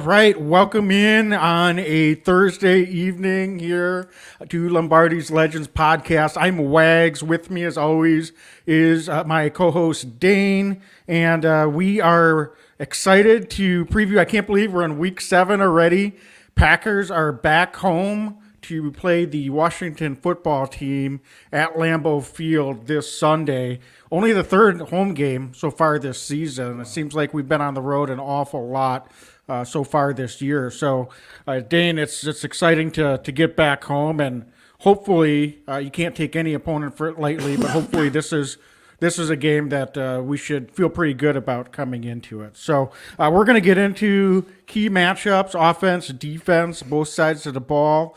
right, welcome in on a Thursday evening here to Lombardi's Legends podcast. I'm Wags. With me, as always, is my co-host Dane, and we are excited to preview. I can't believe we're in week 7 already. Packers are back home to play the Washington football team at Lambeau Field this Sunday. Only the third home game so far this season. It seems like we've been on the road an awful lot so far this year. So, Dane, it's exciting to get back home, and hopefully you can't take any opponent for it lightly, but hopefully this is a game that we should feel pretty good about coming into it. So we're going to get into key matchups, offense, defense, both sides of the ball.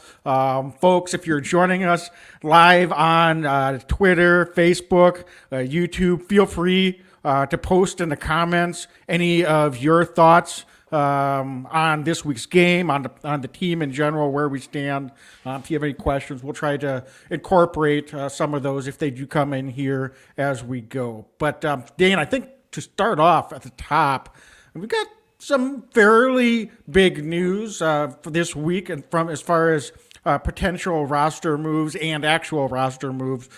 Folks, if you're joining us live on Twitter, Facebook, YouTube, feel free to post in the comments any of your thoughts on this week's game, on the team in general, where we stand. If you have any questions, we'll try to incorporate some of those if they do come in here as we go. But Dane, I think to start off at the top, we've got some fairly big news for this week, and from as far as potential roster moves and actual roster moves.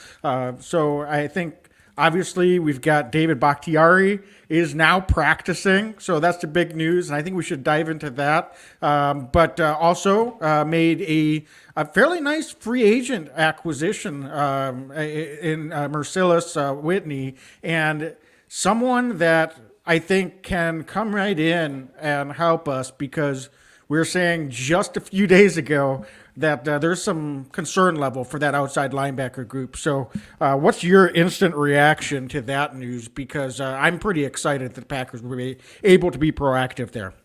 So I think obviously we've got David Bakhtiari is now practicing, so that's the big news, and I think we should dive into that. But also made a fairly nice free agent acquisition in Merciless Whitney, and someone that I think can come right in and help us, because we were saying just a few days ago that there's some concern level for that outside linebacker group. So what's your instant reaction to that news? Because I'm pretty excited that the Packers will be able to be proactive there.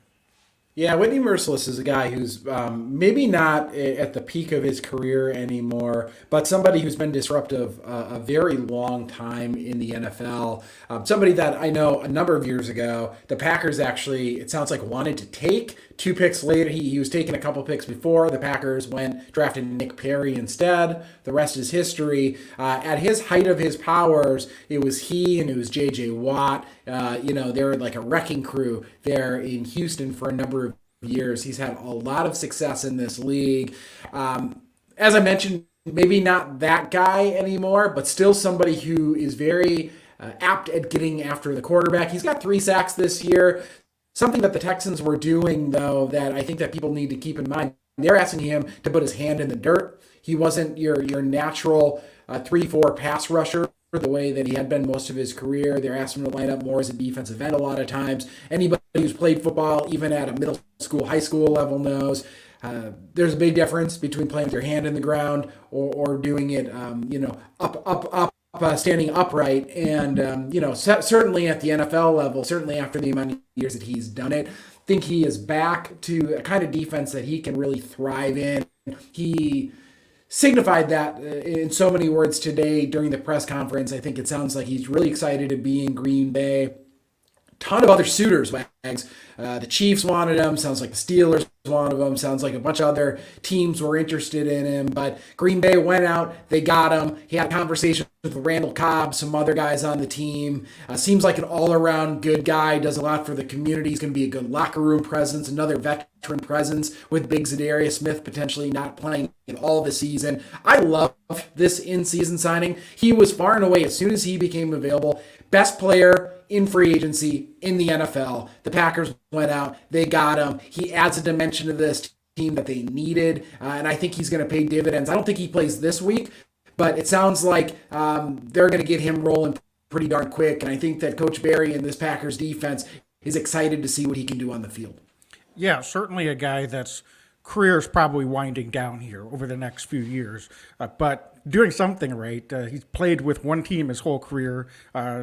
Yeah, Whitney Merciless is a guy who's maybe not at the peak of his career anymore, but somebody who's been disruptive a very long time in the NFL. Somebody that I know a number of years ago, the Packers actually, it sounds like, wanted to take 2 picks later. He was taking a couple picks before. The Packers drafted Nick Perry instead. The rest is history. At his height of his powers, it was he and it was J.J. Watt. They were like a wrecking crew there in Houston for a number of years. He's had a lot of success in this league. As I mentioned, maybe not that guy anymore, but still somebody who is very apt at getting after the quarterback. He's got 3 sacks this year. Something that the Texans were doing, though, that I think that people need to keep in mind. They're asking him to put his hand in the dirt. He wasn't your natural 3-4 pass rusher the way that he had been most of his career. They're asking him to line up more as a defensive end a lot of times. Anybody who's played football, even at a middle school, high school level, knows there's a big difference between playing with your hand in the ground or doing it, standing upright. And, certainly at the NFL level, certainly after the amount of years that he's done it, I think he is back to a kind of defense that he can really thrive in. He signified that in so many words today during the press conference. I think it sounds like he's really excited to be in Green Bay. Ton of other suitors, Wags. The Chiefs wanted him. Sounds like the Steelers wanted him. Sounds like a bunch of other teams were interested in him. But Green Bay went out. They got him. He had a conversation with Randall Cobb, some other guys on the team. Seems like an all-around good guy. Does a lot for the community. He's going to be a good locker room presence. Another veteran presence with Big Zadarius Smith potentially not playing in all the season. I love this in-season signing. He was far and away, as soon as he became available, best player in free agency in the NFL. The Packers went out. They got him. He adds a dimension to this team that they needed, and I think he's going to pay dividends. I don't think he plays this week, but it sounds like they're going to get him rolling pretty darn quick, and I think that Coach Barry and this Packers defense is excited to see what he can do on the field. Yeah, certainly a guy that's career is probably winding down here over the next few years, but doing something right. He's played with one team his whole career,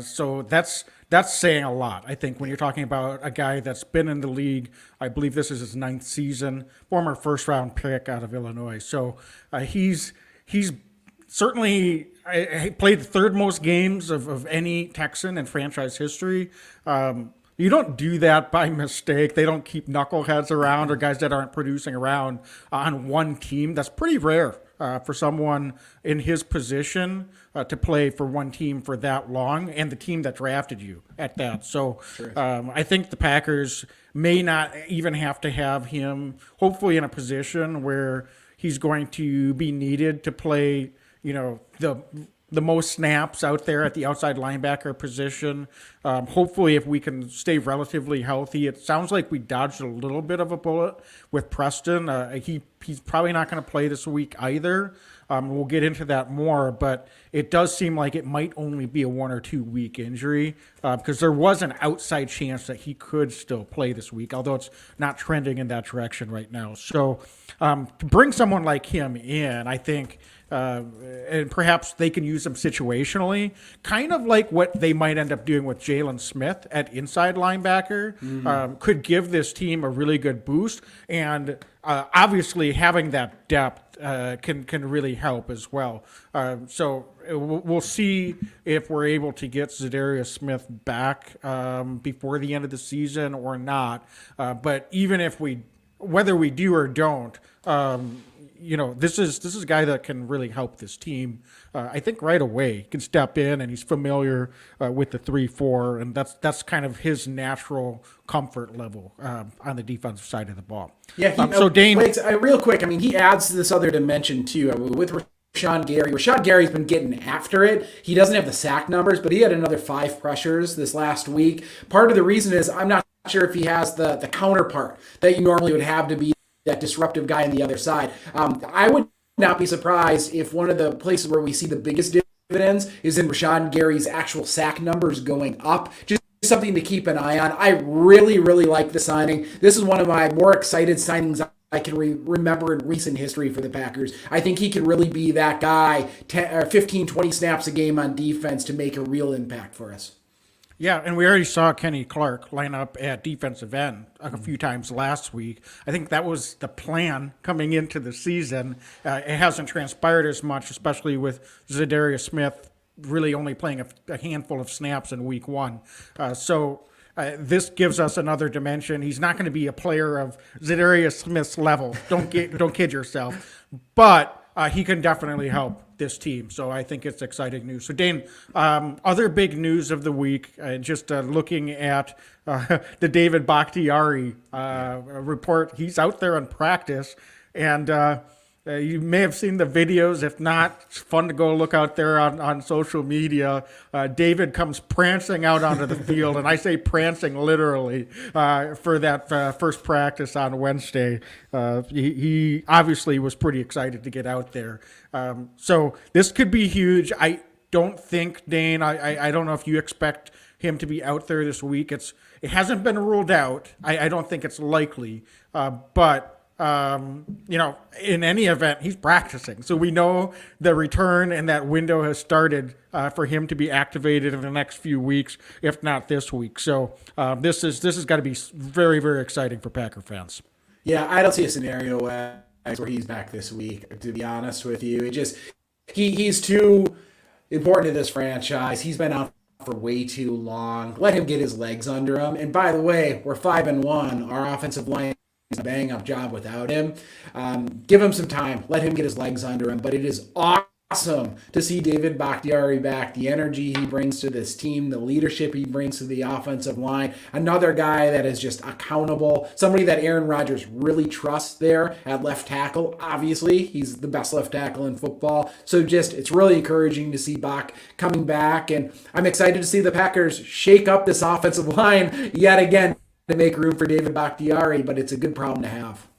so that's saying a lot, I think, when you're talking about a guy that's been in the league. I believe this is his 9th season, former first-round pick out of Illinois. So he's certainly played the 3rd most games of any Texan in franchise history. You don't do that by mistake. They don't keep knuckleheads around or guys that aren't producing around on one team. That's pretty rare for someone in his position to play for one team for that long, and the team that drafted you at that. So I think the Packers may not even have to have him, hopefully, in a position where he's going to be needed to play, the most snaps out there at the outside linebacker position. Hopefully, if we can stay relatively healthy. It sounds like we dodged a little bit of a bullet with Preston. He's probably not going to play this week either. We'll get into that more, but it does seem like it might only be a 1 or 2 week injury because there was an outside chance that he could still play this week, although it's not trending in that direction right now. So to bring someone like him in, I think and perhaps they can use him situationally, kind of like what they might end up doing with Jalen Smith at inside linebacker, could give this team a really good boost. And obviously having that depth can really help as well. So we'll see if we're able to get Zadarius Smith back before the end of the season or not. But even if whether we do or don't, this is a guy that can really help this team. I think right away he can step in, and he's familiar with the 3-4, and that's kind of his natural comfort level on the defensive side of the ball. Yeah. So Dane, wait, real quick. I mean, he adds this other dimension too with Rashawn Gary. Rashawn Gary's been getting after it. He doesn't have the sack numbers, but he had another 5 pressures this last week. Part of the reason is I'm not sure if he has the counterpart that you normally would have to be that disruptive guy on the other side. I would not be surprised if one of the places where we see the biggest dividends is in Rashawn Gary's actual sack numbers going up. Just something to keep an eye on. I really, really like the signing. This is one of my more excited signings I can remember in recent history for the Packers. I think he can really be that guy, 15, 20 snaps a game on defense to make a real impact for us. Yeah, and we already saw Kenny Clark line up at defensive end a few times last week. I think that was the plan coming into the season. It hasn't transpired as much, especially with Zadarius Smith really only playing a handful of snaps in week 1. So this gives us another dimension. He's not going to be a player of Zadarius Smith's level. Don't kid yourself. But he can definitely help this team. So I think it's exciting news. So Dane, other big news of the week, just looking at the David Bakhtiari report. He's out there in practice, and you may have seen the videos. If not, it's fun to go look out there on social media. David comes prancing out onto the field, and I say prancing literally, for that first practice on Wednesday. He obviously was pretty excited to get out there. So this could be huge. I don't think, Dane, I don't know if you expect him to be out there this week. It hasn't been ruled out. I don't think it's likely, but in any event, he's practicing. So we know the return and that window has started for him to be activated in the next few weeks, if not this week. So this has got to be very, very exciting for Packer fans. Yeah, I don't see a scenario where he's back this week, to be honest with you. He's too important to this franchise. He's been out for way too long. Let him get his legs under him. And by the way, we're 5-1. Our offensive line is a bang-up job without him. Give him some time. Let him get his legs under him. But it is awesome to see David Bakhtiari back. The energy he brings to this team, the leadership he brings to the offensive line. Another guy that is just accountable. Somebody that Aaron Rodgers really trusts there at left tackle. Obviously, he's the best left tackle in football. So it's really encouraging to see Bach coming back. And I'm excited to see the Packers shake up this offensive line yet again to make room for David Bakhtiari, but it's a good problem to have.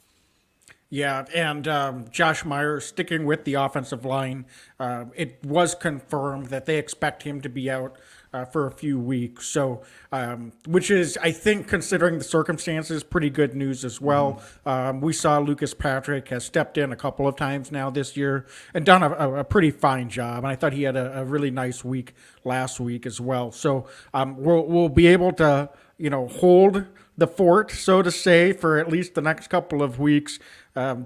Yeah, and Josh Myers sticking with the offensive line. It was confirmed that they expect him to be out for a few weeks. So, which is, I think, considering the circumstances, pretty good news as well. We saw Lucas Patrick has stepped in a couple of times now this year and done a pretty fine job. And I thought he had a really nice week last week as well. So we'll be able to hold the fort, so to say, for at least the next couple of weeks.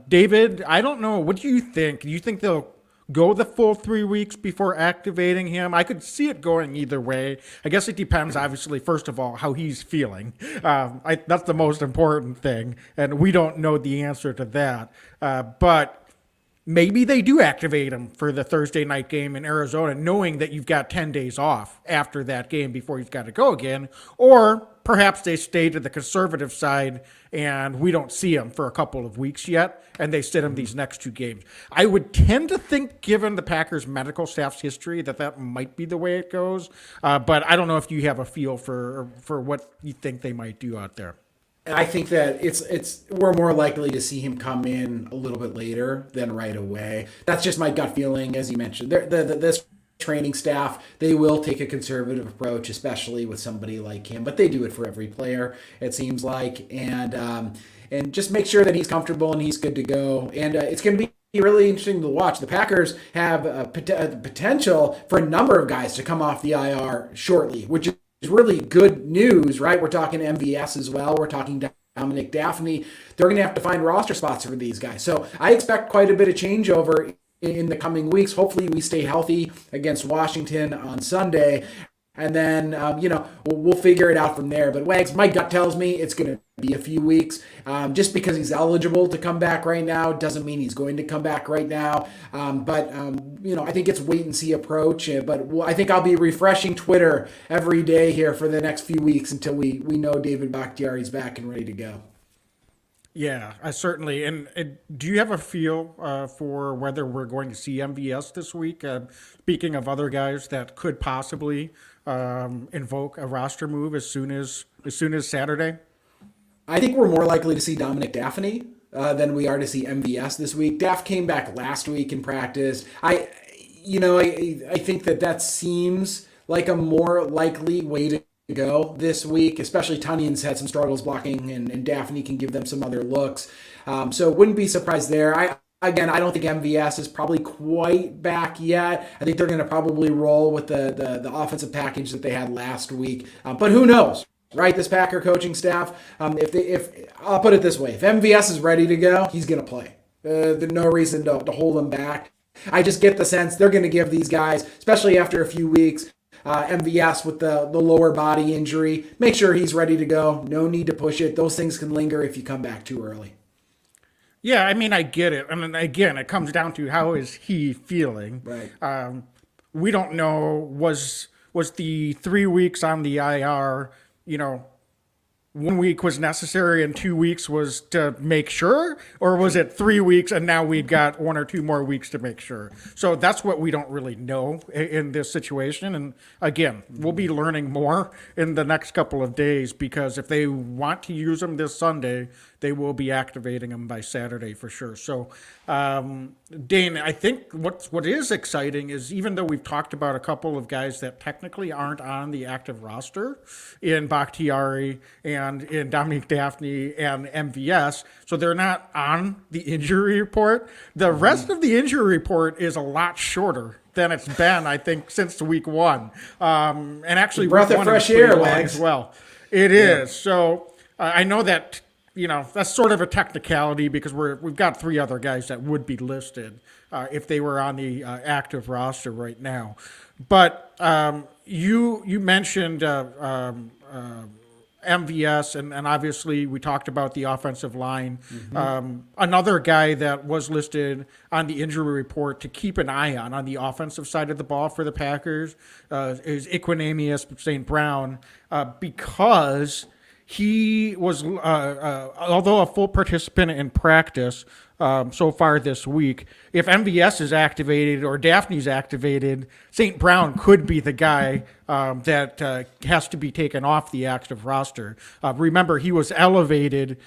David, I don't know. What do you think? Do you think they'll go the full 3 weeks before activating him? I could see it going either way. I guess it depends, obviously, first of all, how he's feeling. That's the most important thing, and we don't know the answer to that. But maybe they do activate him for the Thursday night game in Arizona, knowing that you've got 10 days off after that game before you've got to go again. Or perhaps they stay to the conservative side and we don't see him for a couple of weeks yet, and they sit him these next two games. I would tend to think, given the Packers medical staff's history, that might be the way it goes. But I don't know if you have a feel for what you think they might do out there. I think that we're more likely to see him come in a little bit later than right away. That's just my gut feeling, as you mentioned. This training staff, they will take a conservative approach, especially with somebody like him. But they do it for every player, it seems like, and just make sure that he's comfortable and he's good to go. And it's going to be really interesting to watch. The Packers have potential for a number of guys to come off the IR shortly, which is really good news, right? We're talking MVS as well. We're talking Dominic Daphne. They're going to have to find roster spots for these guys. So I expect quite a bit of changeover in the coming weeks. Hopefully we stay healthy against Washington on Sunday. And then, we'll figure it out from there. But Wags, my gut tells me it's going to be a few weeks. Just because he's eligible to come back right now doesn't mean he's going to come back right now. I think it's wait and see approach. But I think I'll be refreshing Twitter every day here for the next few weeks until we know David Bakhtiari's back and ready to go. Yeah, certainly. And do you have a feel for whether we're going to see MVS this week? Speaking of other guys that could possibly invoke a roster move as soon as Saturday? I think we're more likely to see Dominic Daphne than we are to see MVS this week. Daph came back last week in practice. I think that seems like a more likely way to go this week, especially Tunyon's had some struggles blocking and Daphne can give them some other looks. So wouldn't be surprised there. I don't think MVS is probably quite back yet. I think they're going to probably roll with the offensive package that they had last week. But who knows, right? This Packer coaching staff, if I'll put it this way, if MVS is ready to go, he's going to play. There's no reason to hold him back. I just get the sense they're going to give these guys, especially after a few weeks, MVS with the lower body injury, make sure he's ready to go. No need to push it. Those things can linger if you come back too early. Yeah, I mean, I get it. I mean, again, it comes down to how is he feeling. Right. We don't know, was the 3 weeks on the IR, 1 week was necessary and 2 weeks was to make sure, or was it 3 weeks and now we've got 1 or 2 more weeks to make sure? So that's what we don't really know in this situation. And again, we'll be learning more in the next couple of days, because if they want to use them this Sunday, they will be activating them by Saturday for sure. So, Dane, I think what is exciting is, even though we've talked about a couple of guys that technically aren't on the active roster in Bakhtiari and in Dominic Daphne and MVS, so they're not on the injury report. The rest of the injury report is a lot shorter than it's been, I think, since week one. And actually, breath of fresh air, as well. It is. So I know that, that's sort of a technicality, because we've got 3 other guys that would be listed if they were on the active roster right now. But you mentioned MVS, and obviously we talked about the offensive line. Mm-hmm. Another guy that was listed on the injury report to keep an eye on the offensive side of the ball for the Packers is Equanimeous St. Brown, because he was, although a full participant in practice so far this week, if MVS is activated or Daphne's activated, St. Brown could be the guy that has to be taken off the active roster. Remember, he was elevated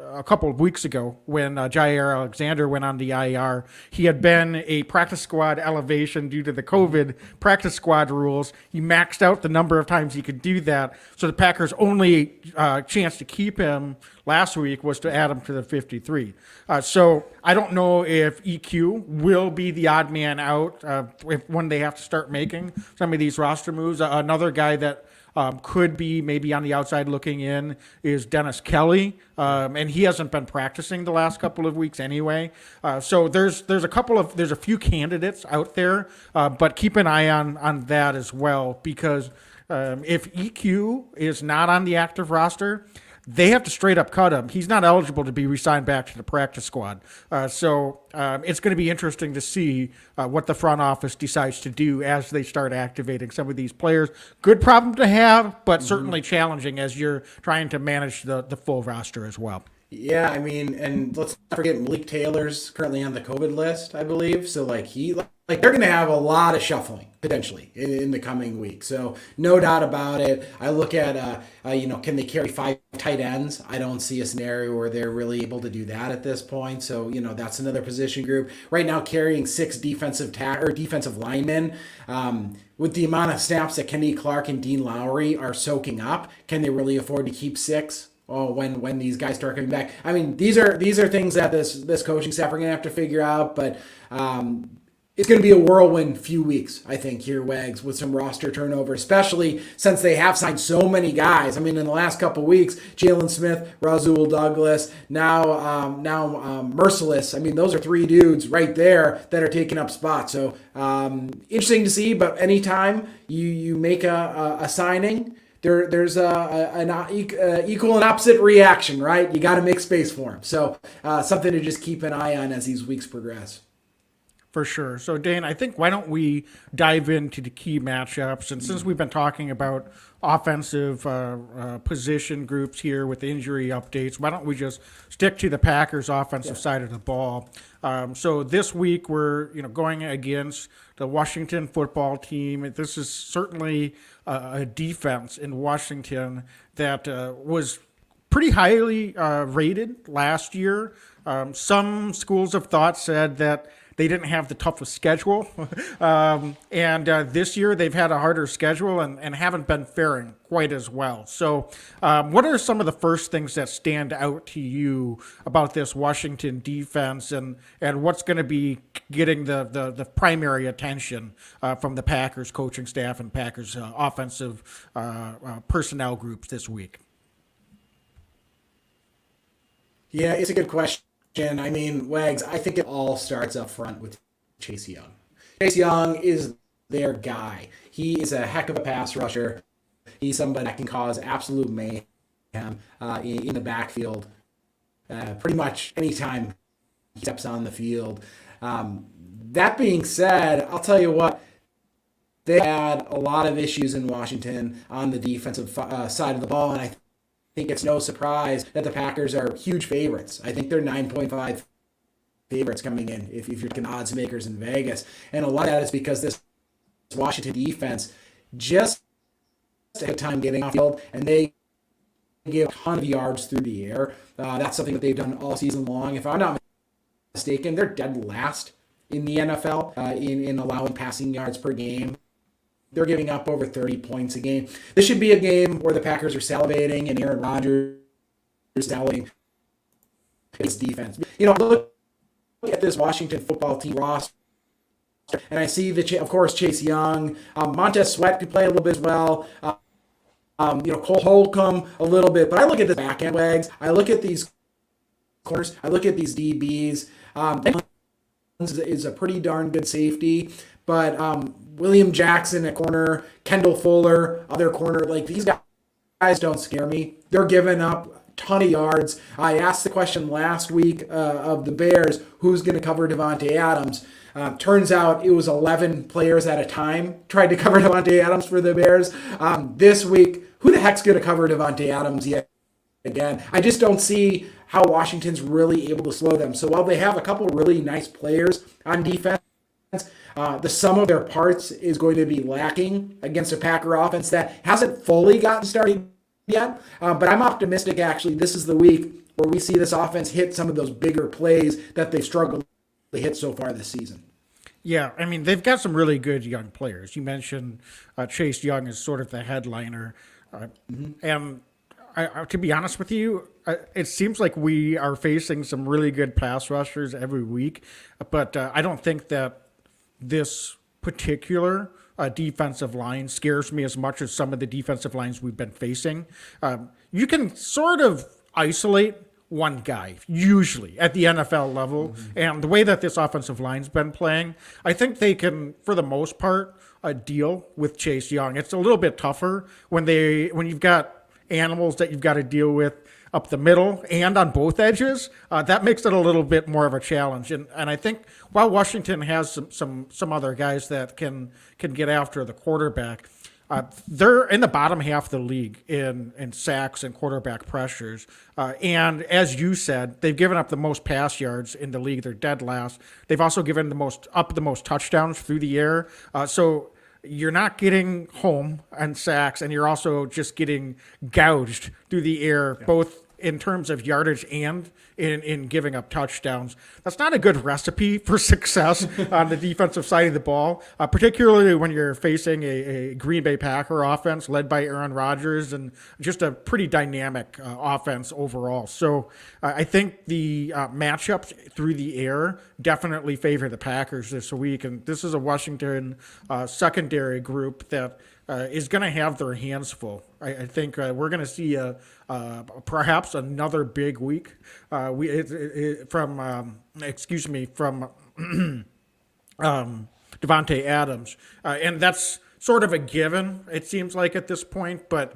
a couple of weeks ago when Jair Alexander went on the IR. He had been a practice squad elevation due to the COVID practice squad rules. He maxed out the number of times he could do that. So the Packers' only chance to keep him last week was to add him to the 53. So I don't know if EQ will be the odd man out when they have to start making some of these roster moves. Another guy that could be maybe on the outside looking in is Dennis Kelly, and he hasn't been practicing the last couple of weeks anyway. So there's a few candidates out there, but keep an eye on that as well, because if EQ is not on the active roster, they have to straight up cut him. He's not eligible to be re-signed back to the practice squad. So it's going to be interesting to see what the front office decides to do as they start activating some of these players. Good problem to have, but certainly challenging as you're trying to manage the full roster as well. Yeah, I mean, and let's not forget Malik Taylor's currently on the COVID list, I believe. So like they're going to have a lot of shuffling potentially in the coming week. So no doubt about it. I look at can they carry 5 tight ends? I don't see a scenario where they're really able to do that at this point. So that's another position group right now carrying 6 defensive linemen. With the amount of snaps that Kenny Clark and Dean Lowry are soaking up, can they really afford to keep 6? When these guys start coming back? I mean, these are things that this coaching staff are going to have to figure out, but it's going to be a whirlwind few weeks, I think, here, Wags, with some roster turnover, especially since they have signed so many guys. I mean, in the last couple of weeks, Jalen Smith, Rasul Douglas, now Merciless. I mean, those are 3 dudes right there that are taking up spots. So interesting to see, but anytime you make a signing, there's an equal and opposite reaction, right? You got to make space for him. So something to just keep an eye on as these weeks progress. For sure. So, Dane, I think why don't we dive into the key matchups? And since we've been talking about offensive position groups here with injury updates, why don't we just stick to the Packers' offensive side of the ball? So this week we're going against the Washington football team. This is certainly a defense in Washington that was pretty highly rated last year. Some schools of thought said that they didn't have the toughest schedule. And this year they've had a harder schedule and haven't been faring quite as well. So what are some of the first things that stand out to you about this Washington defense and what's going to be getting the primary attention from the Packers coaching staff and Packers offensive personnel groups this week? Yeah, it's a good question. I mean, Wags, I think it all starts up front with Chase Young. Chase Young is their guy. He is a heck of a pass rusher. He's somebody that can cause absolute mayhem in the backfield pretty much anytime he steps on the field. That being said, I'll tell you what, they had a lot of issues in Washington on the defensive side of the ball, and I think it's no surprise that the Packers are huge favorites. I think they're 9.5 favorites coming in if you're looking odds makers in Vegas. And a lot of that is because this Washington defense just had time getting off the field, and they give a ton of yards through the air. That's something that they've done all season long. If I'm not mistaken, they're dead last in the NFL in allowing passing yards per game. They're giving up over 30 points a game. This should be a game where the Packers are salivating and Aaron Rodgers is salivating his defense. Look at this Washington football team roster, and I see of course, Chase Young. Montez Sweat could play a little bit as well. Cole Holcomb a little bit. But I look at the back end, Wags. I look at these corners. I look at these DBs. Is a pretty darn good safety. But William Jackson at corner, Kendall Fuller, other corner, like these guys don't scare me. They're giving up a ton of yards. I asked the question last week of the Bears, who's going to cover Devontae Adams? Turns out it was 11 players at a time tried to cover Devontae Adams for the Bears. This week, who the heck's going to cover Devontae Adams yet again? I just don't see how Washington's really able to slow them. So while they have a couple really nice players on defense, the sum of their parts is going to be lacking against a Packer offense that hasn't fully gotten started yet. But I'm optimistic, actually. This is the week where we see this offense hit some of those bigger plays that they've struggled to hit so far this season. Yeah, I mean, they've got some really good young players. You mentioned Chase Young is sort of the headliner. And to be honest with you, it seems like we are facing some really good pass rushers every week. But I don't think that this particular defensive line scares me as much as some of the defensive lines we've been facing. You can sort of isolate one guy, usually, at the NFL level. And the way that this offensive line's been playing, I think they can, for the most part, deal with Chase Young. It's a little bit tougher when you've got animals that you've got to deal with up the middle and on both edges, that makes it a little bit more of a challenge. And I think while Washington has some other guys that can get after the quarterback, they're in the bottom half of the league in sacks and quarterback pressures. And as you said, they've given up the most pass yards in the league. They're dead last. They've also given the most touchdowns through the air. So you're not getting home on sacks, and you're also just getting gouged through the air, both in terms of yardage and in giving up touchdowns. That's not a good recipe for success on the defensive side of the ball, particularly when you're facing a Green Bay Packer offense led by Aaron Rodgers and just a pretty dynamic offense overall. So I think the matchups through the air definitely favor the Packers this week. And this is a Washington secondary group that is going to have their hands full. I think we're going to see perhaps another big week from Devontae Adams, and that's sort of a given, it seems like, at this point. But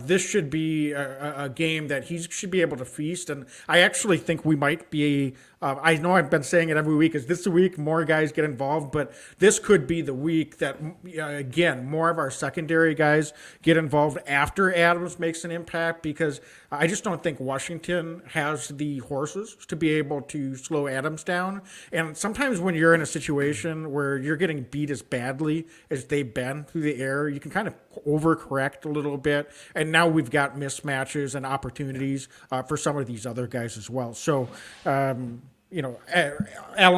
this should be a game that he should be able to feast. And I actually think we might be, I know I've been saying it every week, is this the week more guys get involved? But this could be the week that, again, more of our secondary guys get involved after Adams makes an impact, because I just don't think Washington has the horses to be able to slow Adams down. And sometimes when you're in a situation where you're getting beat as badly as they've been through the air, you can kind of overcorrect a little bit. And now we've got mismatches and opportunities for some of these other guys as well. So, Alan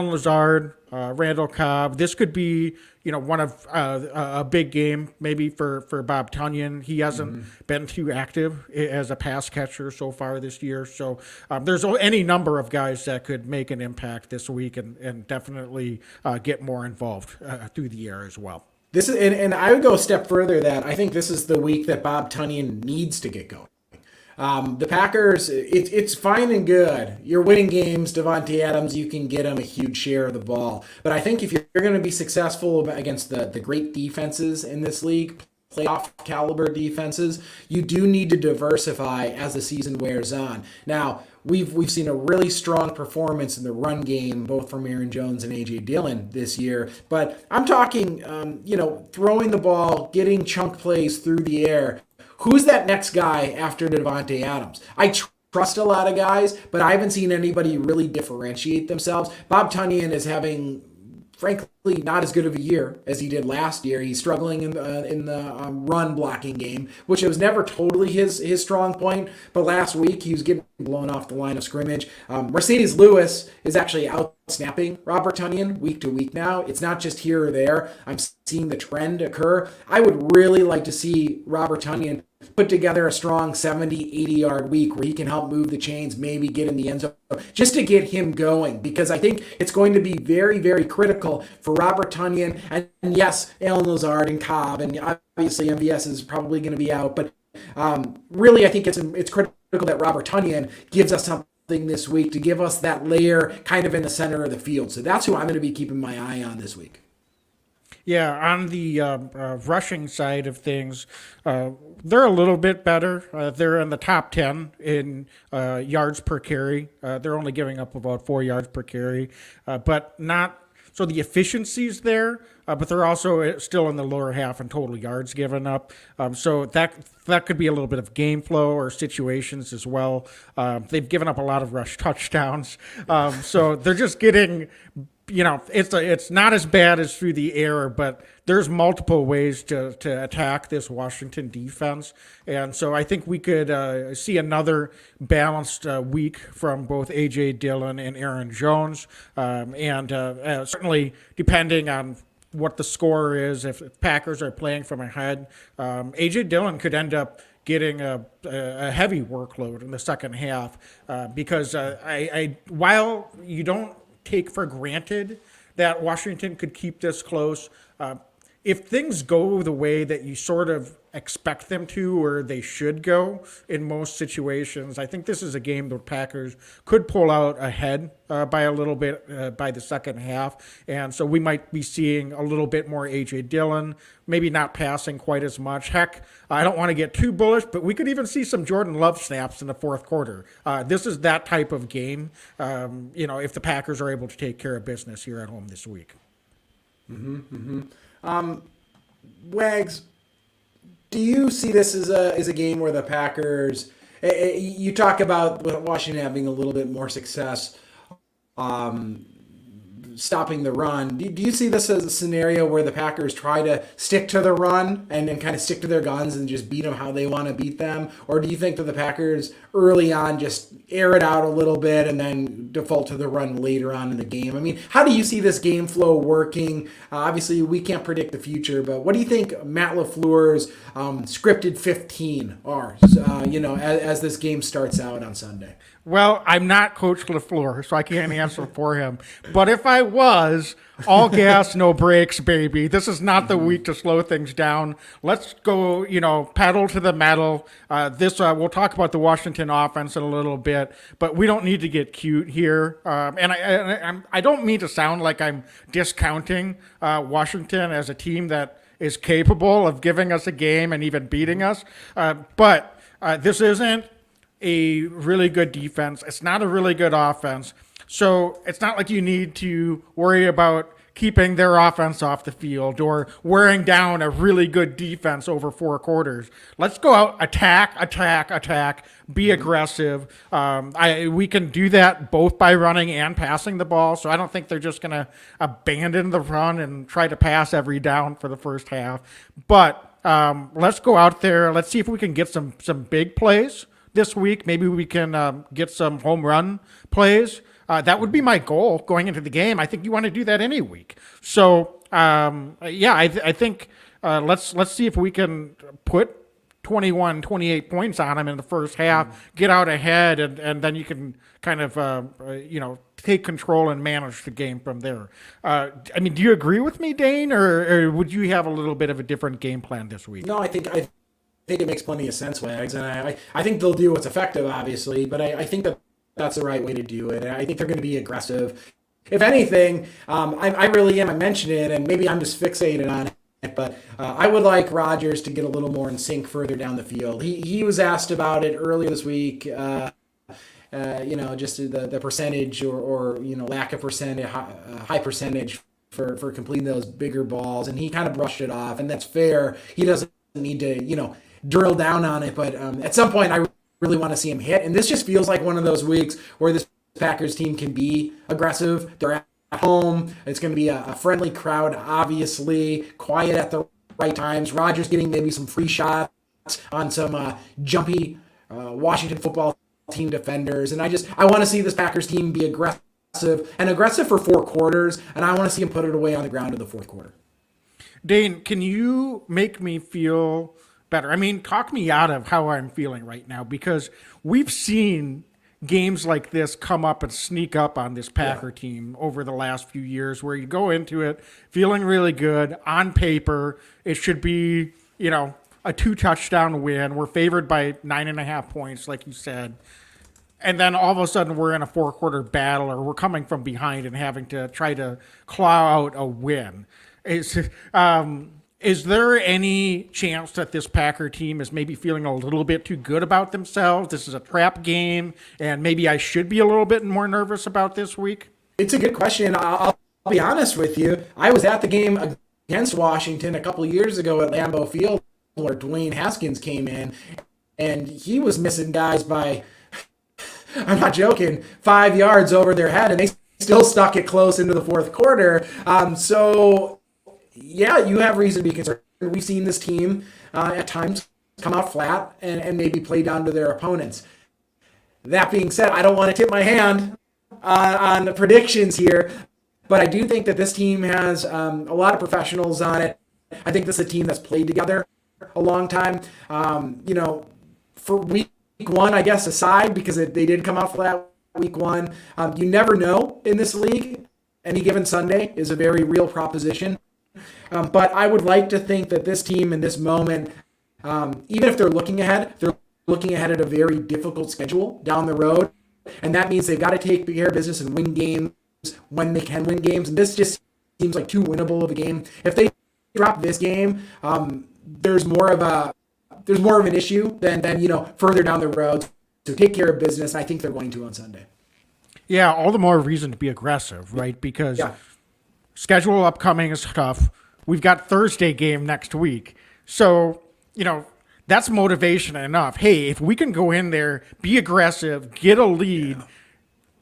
Lazard, Randall Cobb, this could be, one of a big game maybe for Bob Tunyon. He hasn't been too active as a pass catcher so far this year. So there's any number of guys that could make an impact this week and definitely get more involved through the air as well. This is, and I would go a step further that I think this is the week that Bob Tunyon needs to get going. The Packers, it's fine and good. You're winning games, Devontae Adams, you can get him a huge share of the ball. But I think if you're going to be successful against the great defenses in this league, playoff caliber defenses, you do need to diversify as the season wears on. Now, we've seen a really strong performance in the run game, both from Aaron Jones and A.J. Dillon this year. But I'm talking, throwing the ball, getting chunk plays through the air. Who's that next guy after Devontae Adams? I trust a lot of guys, but I haven't seen anybody really differentiate themselves. Bob Tunyon is having, frankly, not as good of a year as he did last year. He's struggling in the run blocking game, which was never totally his strong point. But last week, he was getting blown off the line of scrimmage. Mercedes Lewis is actually out-snapping Robert Tunyon week to week now. It's not just here or there. I'm seeing the trend occur. I would really like to see Robert Tunyon put together a strong 70, 80-yard week where he can help move the chains, maybe get in the end zone, just to get him going, because I think it's going to be very, very critical for Robert Tunyon. And yes, Alan Lazard and Cobb, and obviously MVS is probably going to be out, but really I think it's critical that Robert Tunyon gives us something this week to give us that layer kind of in the center of the field. So that's who I'm going to be keeping my eye on this week. Yeah, on the rushing side of things, they're a little bit better. They're in the top 10 in yards per carry. They're only giving up about 4 yards per carry, but not so the efficiency's there, but they're also still in the lower half in total yards given up. So that could be a little bit of game flow or situations as well. They've given up a lot of rush touchdowns, so they're just getting. It's not as bad as through the air, but there's multiple ways to attack this Washington defense. And so I think we could see another balanced week from both A.J. Dillon and Aaron Jones. And certainly depending on what the score is, if Packers are playing from ahead, A.J. Dillon could end up getting a heavy workload in the second half because while you don't take for granted that Washington could keep this close, if things go the way that you sort of expect them to or they should go in most situations. I think this is a game the Packers could pull out ahead by a little bit by the second half. And so we might be seeing a little bit more A.J. Dillon, maybe not passing quite as much. Heck, I don't want to get too bullish, but we could even see some Jordan Love snaps in the fourth quarter. This is that type of game, if the Packers are able to take care of business here at home this week. Wags, do you see this as a game where the Packers, you talk about Washington having a little bit more success stopping the run. Do you see this as a scenario where the Packers try to stick to the run and kind of stick to their guns and just beat them how they want to beat them? Or do you think that the Packers early on just air it out a little bit and then default to the run later on in the game? I mean, how do you see this game flow working? Obviously, we can't predict the future, but what do you think Matt LaFleur's scripted 15 are, as this game starts out on Sunday? Well, I'm not Coach LaFleur, so I can't answer for him. But if I was, all gas, no brakes, baby. This is not the week to slow things down. Let's go, pedal to the metal. We'll talk about the Washington offense in a little bit, but we don't need to get cute here. And I don't mean to sound like I'm discounting Washington as a team that is capable of giving us a game and even beating us. But this isn't a really good defense. It's not a really good offense. So it's not like you need to worry about keeping their offense off the field or wearing down a really good defense over 4 quarters. Let's go out, attack, be aggressive. We can do that both by running and passing the ball. So I don't think they're just going to abandon the run and try to pass every down for the first half. But let's go out there. Let's see if we can get some big plays this week. Maybe we can get some home run plays. That would be my goal going into the game. I think you want to do that any week. So, I think let's see if we can put 21, 28 points on them in the first half, get out ahead, and then you can kind of, take control and manage the game from there. Do you agree with me, Dane, or would you have a little bit of a different game plan this week? No, I think it makes plenty of sense, Wags, and I think they'll do what's effective, obviously, but I think that's the right way to do it. And I think they're going to be aggressive. If anything, I really am. I mentioned it, and maybe I'm just fixated on it, but I would like Rogers to get a little more in sync further down the field. He was asked about it earlier this week, just the percentage or lack of percentage, high percentage for completing those bigger balls, and he kind of brushed it off, and that's fair. He doesn't need to, drill down on it, but at some point I really want to see him hit, and this just feels like one of those weeks where this Packers team can be aggressive. They're at home. It's going to be a friendly crowd, obviously, quiet at the right times. Rodgers getting maybe some free shots on some jumpy Washington football team defenders, and I want to see this Packers team be aggressive for 4 quarters, and I want to see him put it away on the ground in the fourth quarter. Dane, can you make me feel better? Talk me out of how I'm feeling right now, because we've seen games like this come up and sneak up on this Packer team over the last few years, where you go into it feeling really good. On paper, it should be, a 2-touchdown win. We're favored by 9.5 points, like you said. And then all of a sudden we're in a 4-quarter battle, or we're coming from behind and having to try to claw out a win. Is there any chance that this Packer team is maybe feeling a little bit too good about themselves? This is a trap game, and maybe I should be a little bit more nervous about this week? It's a good question. I'll be honest with you. I was at the game against Washington a couple of years ago at Lambeau Field, where Dwayne Haskins came in, and he was missing guys by, I'm not joking, 5 yards over their head, and they still stuck it close into the fourth quarter. Yeah, you have reason to be concerned. We've seen this team at times come out flat and maybe play down to their opponents. That being said, I don't want to tip my hand on the predictions here, but I do think that this team has a lot of professionals on it. I think this is a team that's played together a long time. For week 1, I guess, aside, because they did come out flat week 1, you never know in this league. Any given Sunday is a very real proposition. But I would like to think that this team in this moment even if they're looking ahead at a very difficult schedule down the road. And that means they've got to take care of business and win games when they can win games. And this just seems like too winnable of a game. If they drop this game, there's more of an issue than further down the road. So take care of business. I think they're going to on Sunday. Yeah, all the more reason to be aggressive, right? Because schedule upcoming is tough. We've got Thursday game next week. So, that's motivation enough. Hey, if we can go in there, be aggressive, get a lead,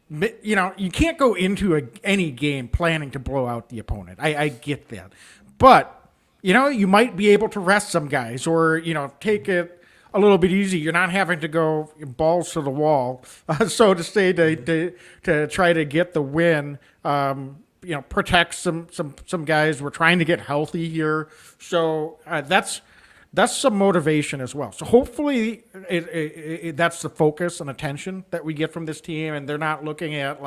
you can't go into any game planning to blow out the opponent. I get that. But, you might be able to rest some guys or, take it a little bit easy. You're not having to go balls to the wall, so to say, to try to get the win. Protect some guys. We're trying to get healthy here, so that's some motivation as well. So hopefully that's the focus and attention that we get from this team, and they're not looking at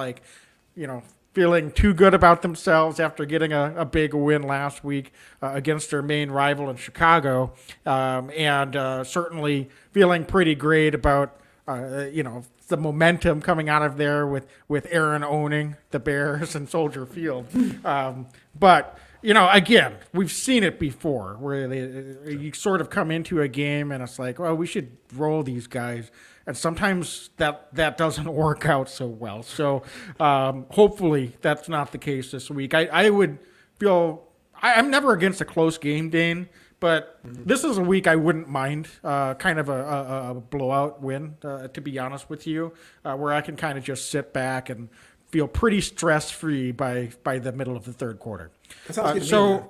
feeling too good about themselves after getting a big win last week against their main rival in Chicago, and certainly feeling pretty great about the momentum coming out of there with Aaron owning the Bears and Soldier Field. But again, we've seen it before where you sort of come into a game and it's like, well, we should roll these guys. And sometimes that doesn't work out so well. So hopefully that's not the case this week. I would feel I'm never against a close game, Dane, but this is a week I wouldn't mind kind of a blowout win, to be honest with you, where I can kind of just sit back and feel pretty stress-free by the middle of the third quarter. That sounds good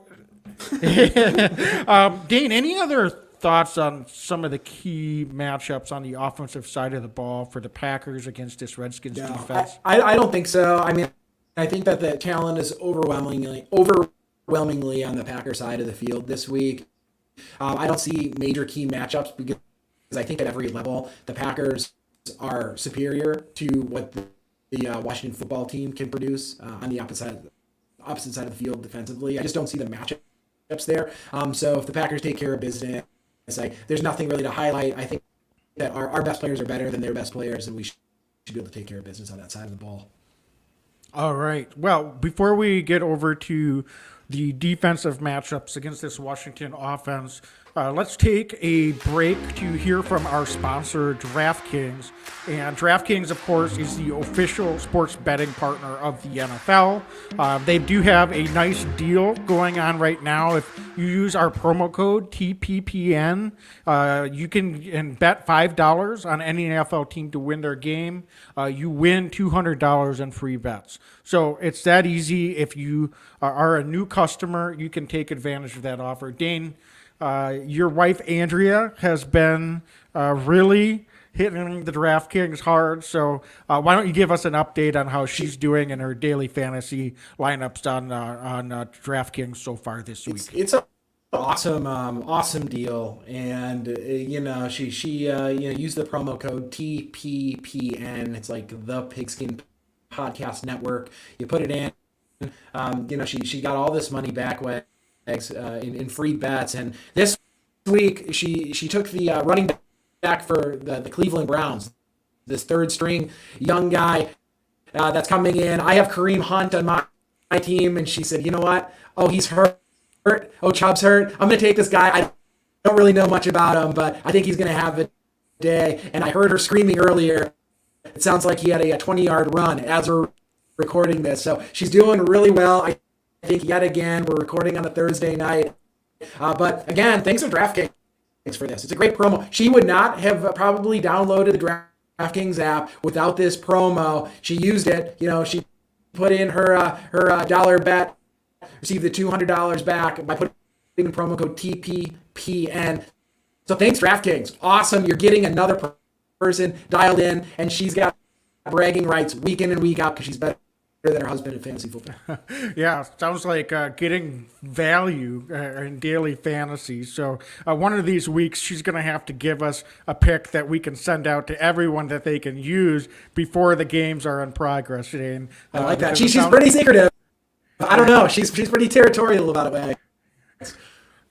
to me. Dane, any other thoughts on some of the key matchups on the offensive side of the ball for the Packers against this Redskins defense? I don't think so. I mean, I think that the talent is overwhelmingly on the Packer side of the field this week. I don't see major key matchups because I think at every level the Packers are superior to what the Washington football team can produce on the opposite side of the field defensively. I just don't see the matchups there. So if the Packers take care of business, there's nothing really to highlight. I think that our best players are better than their best players, and we should be able to take care of business on that side of the ball. All right. Well, before we get over to the defensive matchups against this Washington offense, let's take a break to hear from our sponsor, DraftKings. And DraftKings, of course, is the official sports betting partner of the NFL. They do have a nice deal going on right now. If you use our promo code TPPN, you can bet $5 on any NFL team to win their game. You win $200 in free bets. So it's that easy. If you are a new customer, you can take advantage of that offer. Dane, your wife, Andrea, has been really hitting the DraftKings hard. So why don't you give us an update on how she's doing in her daily fantasy lineups on DraftKings so far this week? It's an awesome deal. And, she used the promo code TPPN. It's like the Pigskin Podcast Network. You put it in. She got all this money back in free bets, and this week she took the running back for the Cleveland Browns, this third string young guy that's coming in. I have Kareem Hunt on my team, and she said, you know what? Oh, he's hurt. Oh, Chubb's hurt. I'm going to take this guy. I don't really know much about him, but I think he's going to have a day. And I heard her screaming earlier. It sounds like he had a 20-yard run as we're recording this. So she's doing really well. I think yet again, we're recording on a Thursday night. But again, thanks to DraftKings for this. It's a great promo. She would not have probably downloaded the DraftKings app without this promo. She used it. She put in her dollar bet, received the $200 back by putting the promo code TPPN. So thanks, DraftKings. Awesome. You're getting another person dialed in, and she's got bragging rights week in and week out because she's better than her husband in fantasy football. Yeah, sounds like getting value in daily fantasy. So one of these weeks, she's going to have to give us a pick that we can send out to everyone that they can use before the games are in progress. Shane. I like that. She's pretty secretive. I don't know. She's pretty territorial about it.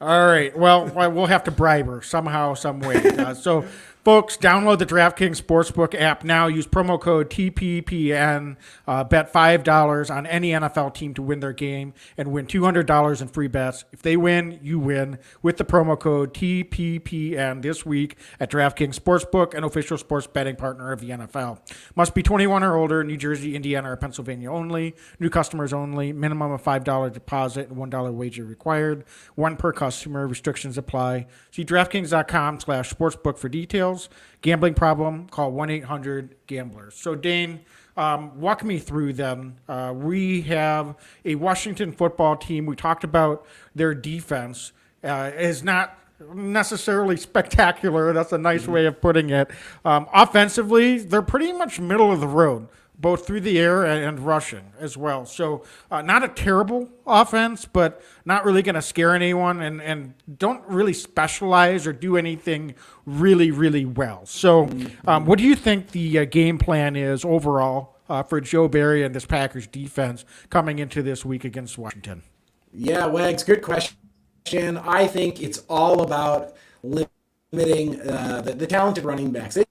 All right. Well, we'll have to bribe her somehow, some way. So, folks, download the DraftKings Sportsbook app now. Use promo code TPPN. Bet $5 on any NFL team to win their game and win $200 in free bets. If they win, you win with the promo code TPPN this week at DraftKings Sportsbook, an official sports betting partner of the NFL. Must be 21 or older. New Jersey, Indiana, or Pennsylvania only. New customers only. Minimum of $5 deposit and $1 wager required. One per customer. Restrictions apply. See DraftKings.com/sportsbook for details. Gambling problem? Call 1-800-GAMBLERS. So, Dane, walk me through them. We have a Washington football team. We talked about their defense is not necessarily spectacular. That's a nice way of putting it. Offensively, they're pretty much middle of the road, both through the air and rushing as well. So not a terrible offense, but not really going to scare anyone and don't really specialize or do anything really, really well. So what do you think the game plan is overall for Joe Barry and this Packers defense coming into this week against Washington? Yeah, Wags, good question. I think it's all about limiting the talented running backs. They've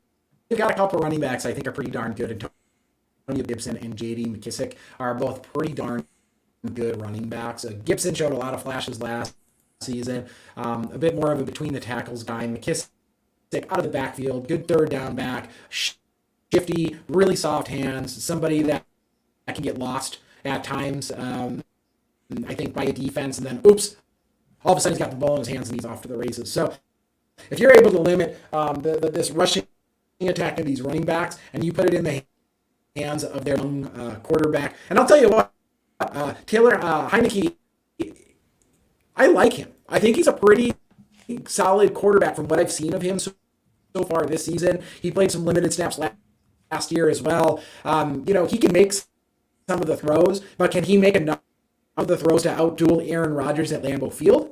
got a couple of running backs I think are pretty darn good. Antonio Gibson and J.D. McKissick are both pretty darn good running backs. Gibson showed a lot of flashes last season. A bit more of a between the tackles guy. McKissick out of the backfield, good third down back, shifty, really soft hands, somebody that can get lost at times. I think by a defense, and then oops, all of a sudden he's got the ball in his hands and he's off to the races. So if you're able to limit this rushing attack of these running backs and you put it in the hands of their young quarterback, and I'll tell you what, Taylor Heineke, I like him. I think he's a pretty solid quarterback from what I've seen of him so far this season. He played some limited snaps last year as well. He can make some of the throws, but can he make enough of the throws to outduel Aaron Rodgers at Lambeau Field?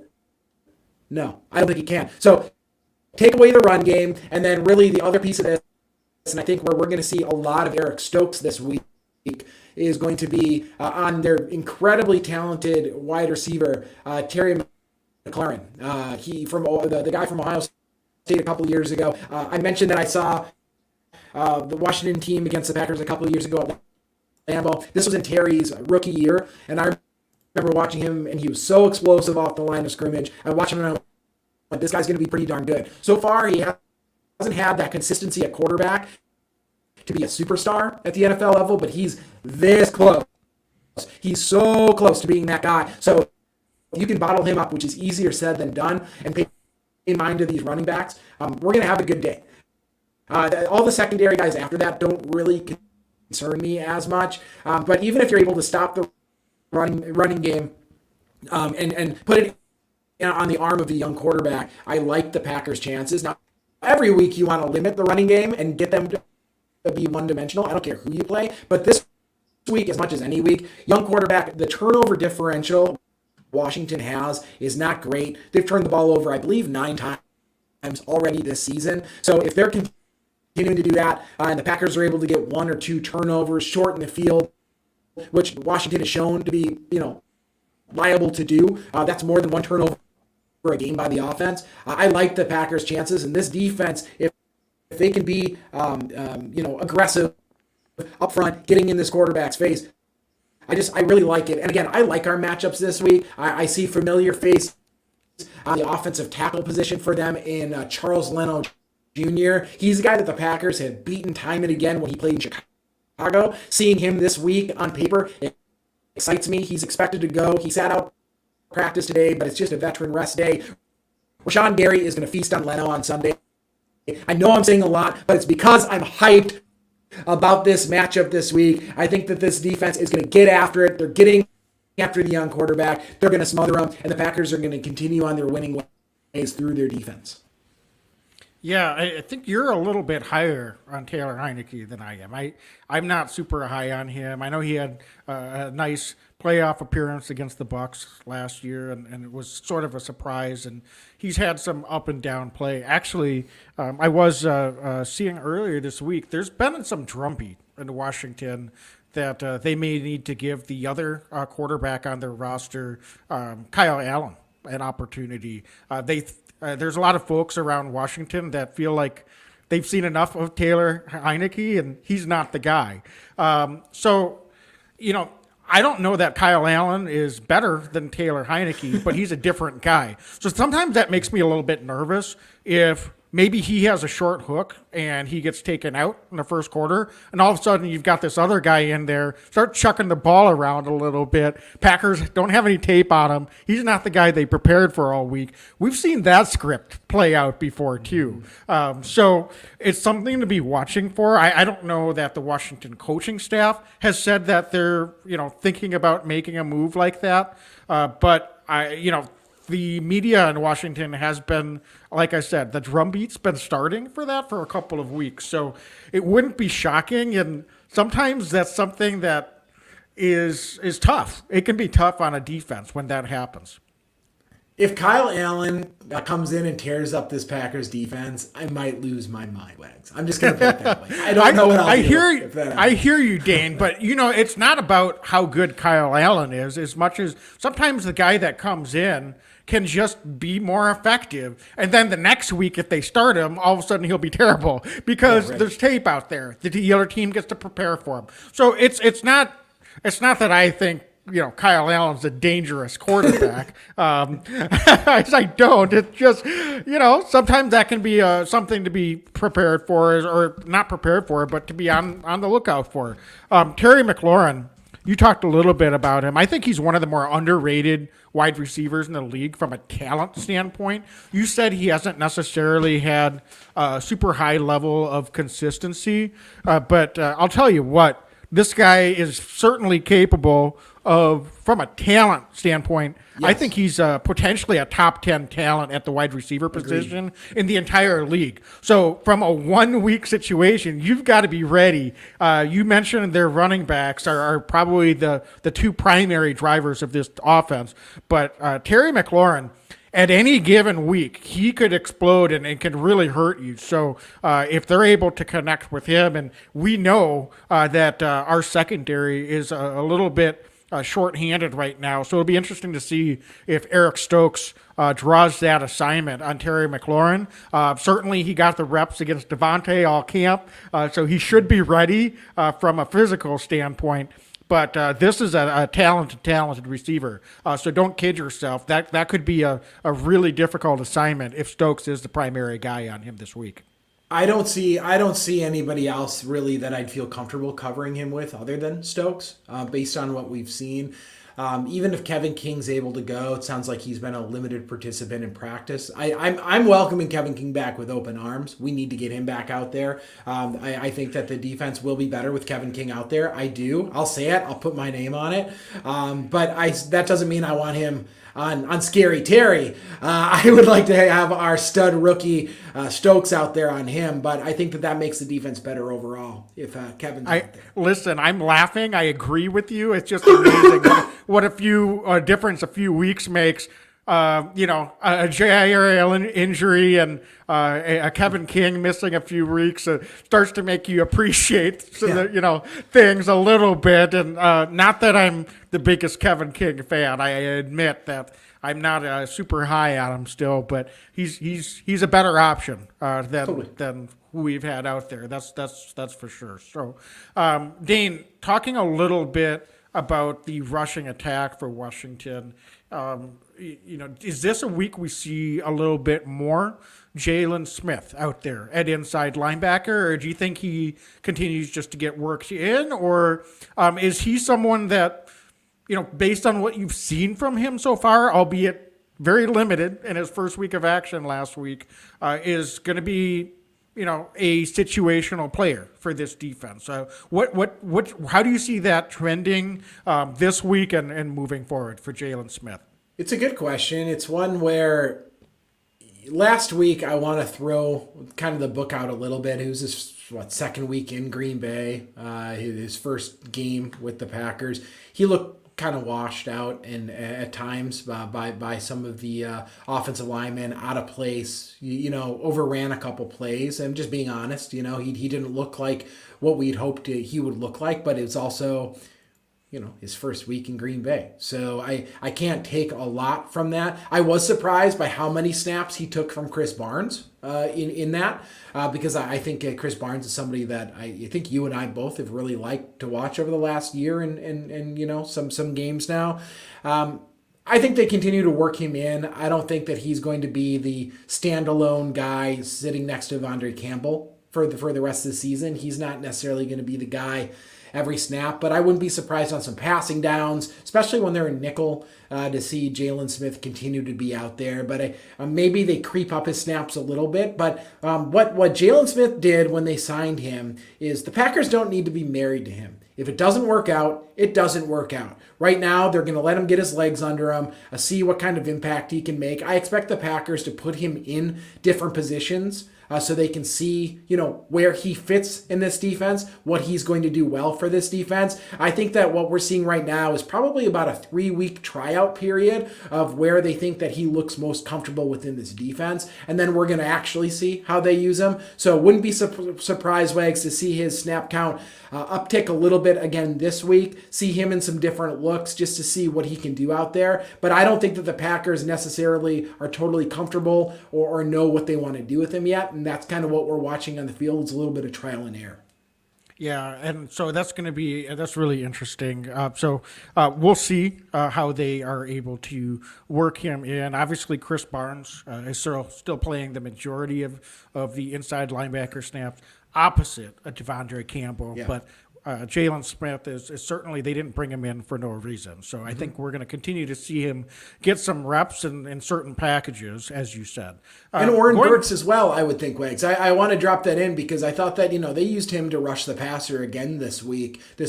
No, I don't think he can. So take away the run game, and then really the other piece of this, and I think where we're going to see a lot of Eric Stokes this week is going to be on their incredibly talented wide receiver, Terry McLaurin. He from the guy from Ohio State a couple years ago. I mentioned that I saw the Washington team against the Packers a couple of years ago at Lambeau. This was in Terry's rookie year, and I remember watching him, and he was so explosive off the line of scrimmage. I watched him, and I went, this guy's going to be pretty darn good. So far, he hasn't had that consistency at quarterback to be a superstar at the NFL level, but he's this close. He's so close to being that guy. So if you can bottle him up, which is easier said than done, and pay in mind to these running backs, we're going to have a good day. All the secondary guys after that don't really concern me as much. But even if you're able to stop the running game and put it on the arm of the young quarterback, I like the Packers' chances. Now, every week you want to limit the running game and get them to be one-dimensional. I don't care who you play, but this week, as much as any week, young quarterback, the turnover differential Washington has is not great. They've turned the ball over, I believe, 9 times already this season. So if they're continuing to do that, and the Packers are able to get 1 or 2 turnovers, shorten the field, which Washington has shown to be, liable to do. That's more than 1 turnover a game by the offense. I like the Packers' chances, and this defense, if they can be, aggressive up front, getting in this quarterback's face, I really like it. And again, I like our matchups this week. I see familiar face on the offensive tackle position for them in Charles Leno Jr. He's a guy that the Packers have beaten time and again when he played in Chicago. Seeing him this week on paper, it excites me. He's expected to go. He sat out practice today, but it's just a veteran rest day. Rashawn Gary is going to feast on Leno on Sunday. I know I'm saying a lot, but it's because I'm hyped about this matchup this week. I think that this defense is going to get after it. They're getting after the young quarterback. They're going to smother him, and the Packers are going to continue on their winning ways through their defense. Yeah, I think you're a little bit higher on Taylor Heineke than I am. I'm not super high on him. I know he had a nice playoff appearance against the Bucs last year, and it was sort of a surprise. And he's had some up and down play. Actually, I was seeing earlier this week, there's been some drumbeat in Washington that they may need to give the other quarterback on their roster, Kyle Allen, an opportunity. There's a lot of folks around Washington that feel like they've seen enough of Taylor Heineke, and he's not the guy. So, I don't know that Kyle Allen is better than Taylor Heineke, but he's a different guy. So sometimes that makes me a little bit nervous if maybe he has a short hook and he gets taken out in the first quarter, and all of a sudden you've got this other guy in there, start chucking the ball around a little bit. Packers don't have any tape on him. He's not the guy they prepared for all week. We've seen that script play out before too. So it's something to be watching for. I don't know that the Washington coaching staff has said that they're thinking about making a move like that, but the media in Washington has been, like I said, the drumbeat's been starting for that for a couple of weeks. So it wouldn't be shocking. And sometimes that's something that is tough. It can be tough on a defense when that happens. If Kyle Allen comes in and tears up this Packers defense, I might lose my mind, Wags. I'm just going to put it that way. I don't know what I'll do. I hear you, Dane, but it's not about how good Kyle Allen is as much as sometimes the guy that comes in can just be more effective. And then the next week, if they start him, all of a sudden he'll be terrible because there's tape out there. The other team gets to prepare for him. So it's not that I think Kyle Allen's a dangerous quarterback. I don't. It's just sometimes that can be something to be prepared for, or not prepared for, but to be on the lookout for. Terry McLaurin, you talked a little bit about him. I think he's one of the more underrated wide receivers in the league from a talent standpoint. You said he hasn't necessarily had a super high level of consistency, but I'll tell you what, this guy is certainly capable of, from a talent standpoint, yes. I think he's potentially a top 10 talent at the wide receiver position in the entire league. So from a 1 week situation, you've got to be ready. You mentioned their running backs are probably the two primary drivers of this offense, but Terry McLaurin, at any given week, he could explode and it can really hurt you. So if they're able to connect with him, and we know that our secondary is a little bit short-handed right now. So it'll be interesting to see if Eric Stokes draws that assignment on Terry McLaurin. Certainly he got the reps against Devontae all camp, so he should be ready from a physical standpoint. But this is a talented receiver. So don't kid yourself. That could be a really difficult assignment if Stokes is the primary guy on him this week. I don't see anybody else really that I'd feel comfortable covering him with other than Stokes, based on what we've seen. Even if Kevin King's able to go, it sounds like he's been a limited participant in practice. I'm welcoming Kevin King back with open arms. We need to get him back out there. I think that the defense will be better with Kevin King out there. I do. I'll say it. I'll put my name on it. But that doesn't mean I want him on Scary Terry. I would like to have our stud rookie Stokes out there on him, but I think that makes the defense better overall if Kevin's out there. Listen, I'm laughing. I agree with you. It's just amazing what a few difference a few weeks makes. A J.R. Allen injury and a Kevin King missing a few weeks starts to make you appreciate things a little bit. And not that I'm the biggest Kevin King fan. I admit that I'm not super high on him still, but he's a better option than who we've had out there. That's for sure. So, Dane, talking a little bit about the rushing attack for Washington. Is this a week we see a little bit more Jalen Smith out there at inside linebacker, or do you think he continues just to get worked in, or is he someone that, based on what you've seen from him so far, albeit very limited in his first week of action last week, is going to be a situational player for this defense? How do you see that trending this week and moving forward for Jalen Smith? It's a good question. It's one where last week I want to throw kind of the book out a little bit. It was his second week in Green Bay, his first game with the Packers. He looked kind of washed out and at times by some of the offensive linemen, out of place, overran a couple plays. And just being honest, he didn't look like what we'd hoped he would look like, but it's also his first week in Green Bay. So I can't take a lot from that. I was surprised by how many snaps he took from Chris Barnes in that because I think Chris Barnes is somebody that I think you and I both have really liked to watch over the last year and some games now. I think they continue to work him in. I don't think that he's going to be the standalone guy sitting next to Devondre Campbell for the rest of the season. He's not necessarily going to be the guy every snap, but I wouldn't be surprised on some passing downs, especially when they're in nickel, to see Jalen Smith continue to be out there. But maybe they creep up his snaps a little bit. But what Jalen Smith did when they signed him is the Packers don't need to be married to him. If it doesn't work out, it doesn't work out. Right now, they're going to let him get his legs under him, see what kind of impact he can make. I expect the Packers to put him in different positions so they can see, where he fits in this defense, what he's going to do well for this defense. I think that what we're seeing right now is probably about a 3-week tryout period of where they think that he looks most comfortable within this defense. And then we're going to actually see how they use him. So wouldn't be surprised, Wags, to see his snap count uptick a little bit again this week, see him in some different looks just to see what he can do out there. But I don't think that the Packers necessarily are totally comfortable or know what they want to do with him yet. And that's kind of what we're watching on the field. It's a little bit of trial and error. Yeah, and so that's really interesting. So we'll see how they are able to work him in. Obviously, Chris Barnes is still playing the majority of the inside linebacker snaps opposite of Devondre Campbell, but Jalen Smith is certainly, they didn't bring him in for no reason. So I think we're going to continue to see him get some reps in certain packages, as you said. And Oren Burks as well, I would think, Wags. I want to drop that in because I thought that, they used him to rush the passer again this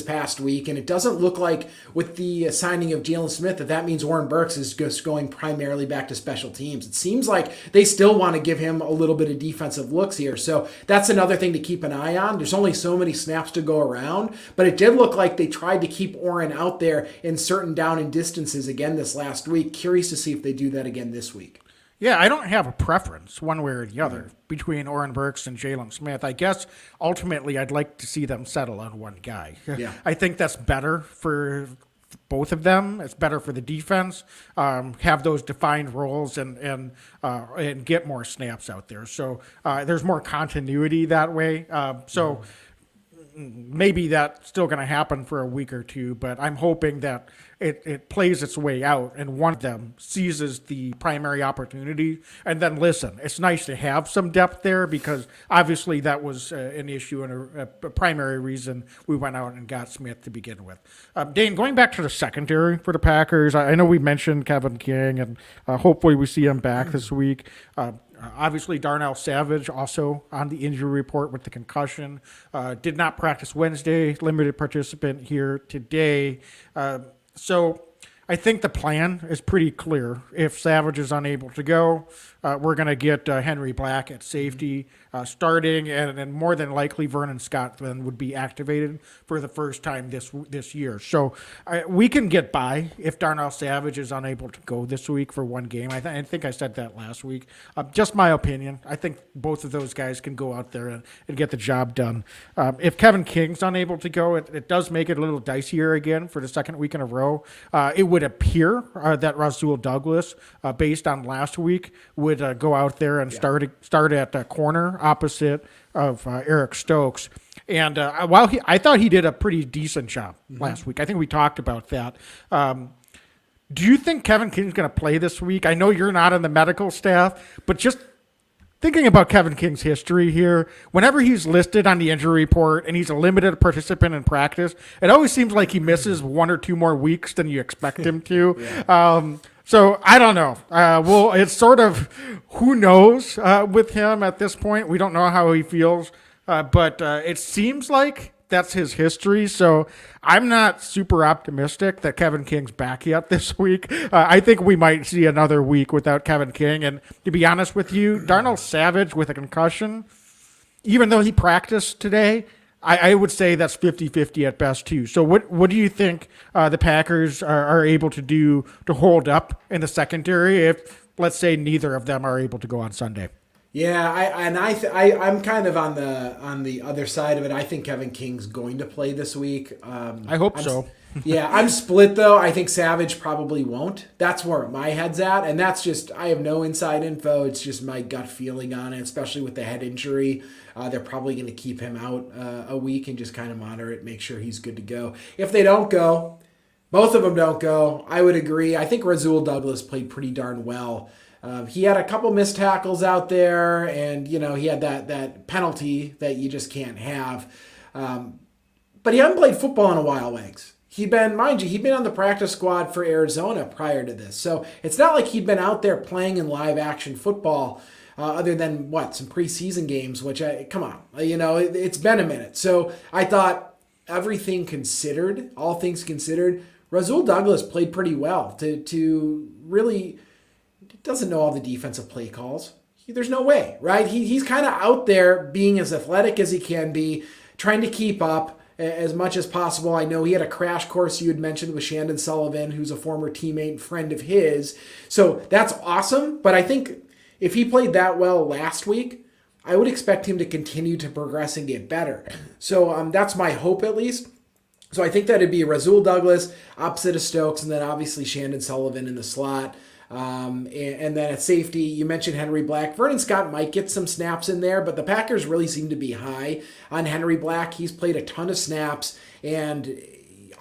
past week. And it doesn't look like with the signing of Jalen Smith that means Oren Burks is just going primarily back to special teams. It seems like they still want to give him a little bit of defensive looks here. So that's another thing to keep an eye on. There's only so many snaps to go around. But it did look like they tried to keep Oren out there in certain down and distances again this last week. Curious to see if they do that again this week. Yeah, I don't have a preference one way or the other between Oren Burks and Jalen Smith. I guess ultimately I'd like to see them settle on one guy. Yeah. I think that's better for both of them. It's better for the defense, have those defined roles and get more snaps out there. So there's more continuity that way. Maybe that's still going to happen for a week or two, but I'm hoping that it plays its way out and one of them seizes the primary opportunity. And then listen, it's nice to have some depth there because obviously that was an issue and a primary reason we went out and got Smith to begin with. Dane, going back to the secondary for the Packers, I know we mentioned Kevin King and hopefully we see him back this week. Obviously, Darnell Savage also on the injury report with the concussion. Did not practice Wednesday, limited participant here today. So I think the plan is pretty clear. If Savage is unable to go, we're going to get Henry Black at safety starting, and more than likely Vernon Scott then would be activated for the first time this year. So we can get by if Darnell Savage is unable to go this week for one game. I think I said that last week. Just my opinion. I think both of those guys can go out there and get the job done. If Kevin King's unable to go, it does make it a little dicier again for the second week in a row. It would appear that Rasul Douglas, based on last week, would go out there and start at corner opposite of Eric Stokes. And while I thought he did a pretty decent job last week. I think we talked about that. Do you think Kevin King's going to play this week? I know you're not on the medical staff, but just thinking about Kevin King's history here, whenever he's listed on the injury report and he's a limited participant in practice, it always seems like he misses 1 or 2 more weeks than you expect him to. So I don't know. Well, it's sort of who knows with him at this point. We don't know how he feels, but it seems like that's his history. So I'm not super optimistic that Kevin King's back yet this week. I think we might see another week without Kevin King. And to be honest with you, Darnell Savage with a concussion, even though he practiced today, I would say that's 50-50 at best too. So what do you think the Packers are able to do to hold up in the secondary if, let's say, neither of them are able to go on Sunday? Yeah, I'm kind of on the other side of it. I think Kevin King's going to play this week. I hope so. Yeah, I'm split though. I think Savage probably won't. That's where my head's at. And that's just, I have no inside info. It's just my gut feeling on it, especially with the head injury. They're probably going to keep him out a week and just kind of monitor it, make sure he's good to go. If they don't go, both of them don't go, I would agree. I think Rasul Douglas played pretty darn well. He had a couple missed tackles out there, and he had that penalty that you just can't have. But he hadn't played football in a while, Wags. He'd been on the practice squad for Arizona prior to this. So it's not like he'd been out there playing in live action football other than some preseason games, which come on, it's been a minute. So I thought all things considered, Rasul Douglas played pretty well to really doesn't know all the defensive play calls. There's no way, right? He's kind of out there being as athletic as he can be, trying to keep up as much as possible. I know he had a crash course you had mentioned with Shannon Sullivan, who's a former teammate and friend of his. So that's awesome. But I think if he played that well last week, I would expect him to continue to progress and get better. So that's my hope at least. So I think that it'd be Rasul Douglas opposite of Stokes, and then obviously Shannon Sullivan in the slot. And then at safety, you mentioned Henry Black. Vernon Scott might get some snaps in there, but the Packers really seem to be high on Henry Black. He's played a ton of snaps, and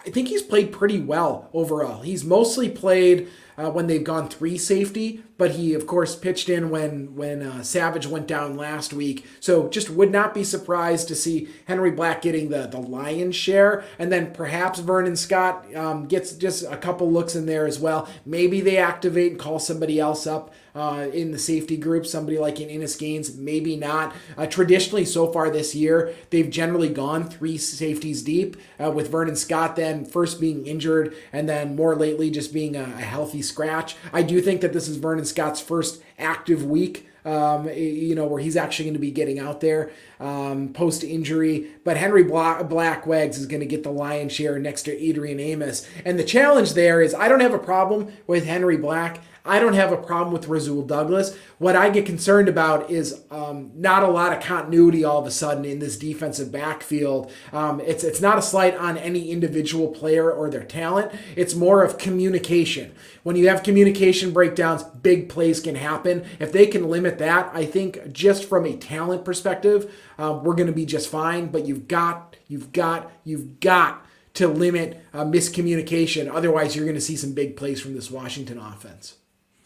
I think he's played pretty well overall. He's mostly played when they've gone 3 safety, but he, of course, pitched in when Savage went down last week. So just would not be surprised to see Henry Black getting the lion's share, and then perhaps Vernon Scott gets just a couple looks in there as well. Maybe they activate and call somebody else up in the safety group, somebody like an Innis Gaines, maybe not. Traditionally, so far this year, they've generally gone 3 safeties deep, with Vernon Scott then first being injured, and then more lately just being a healthy scratch. I do think that this is Vernon Scott's first active week, where he's actually going to be getting out there post-injury. But Henry Black Wags is going to get the lion's share next to Adrian Amos. And the challenge there is I don't have a problem with Henry Black. I don't have a problem with Rasul Douglas. What I get concerned about is not a lot of continuity all of a sudden in this defensive backfield. It's not a slight on any individual player or their talent. It's more of communication. When you have communication breakdowns, big plays can happen. If they can limit that, I think just from a talent perspective, we're going to be just fine. But you've got to limit miscommunication. Otherwise, you're going to see some big plays from this Washington offense.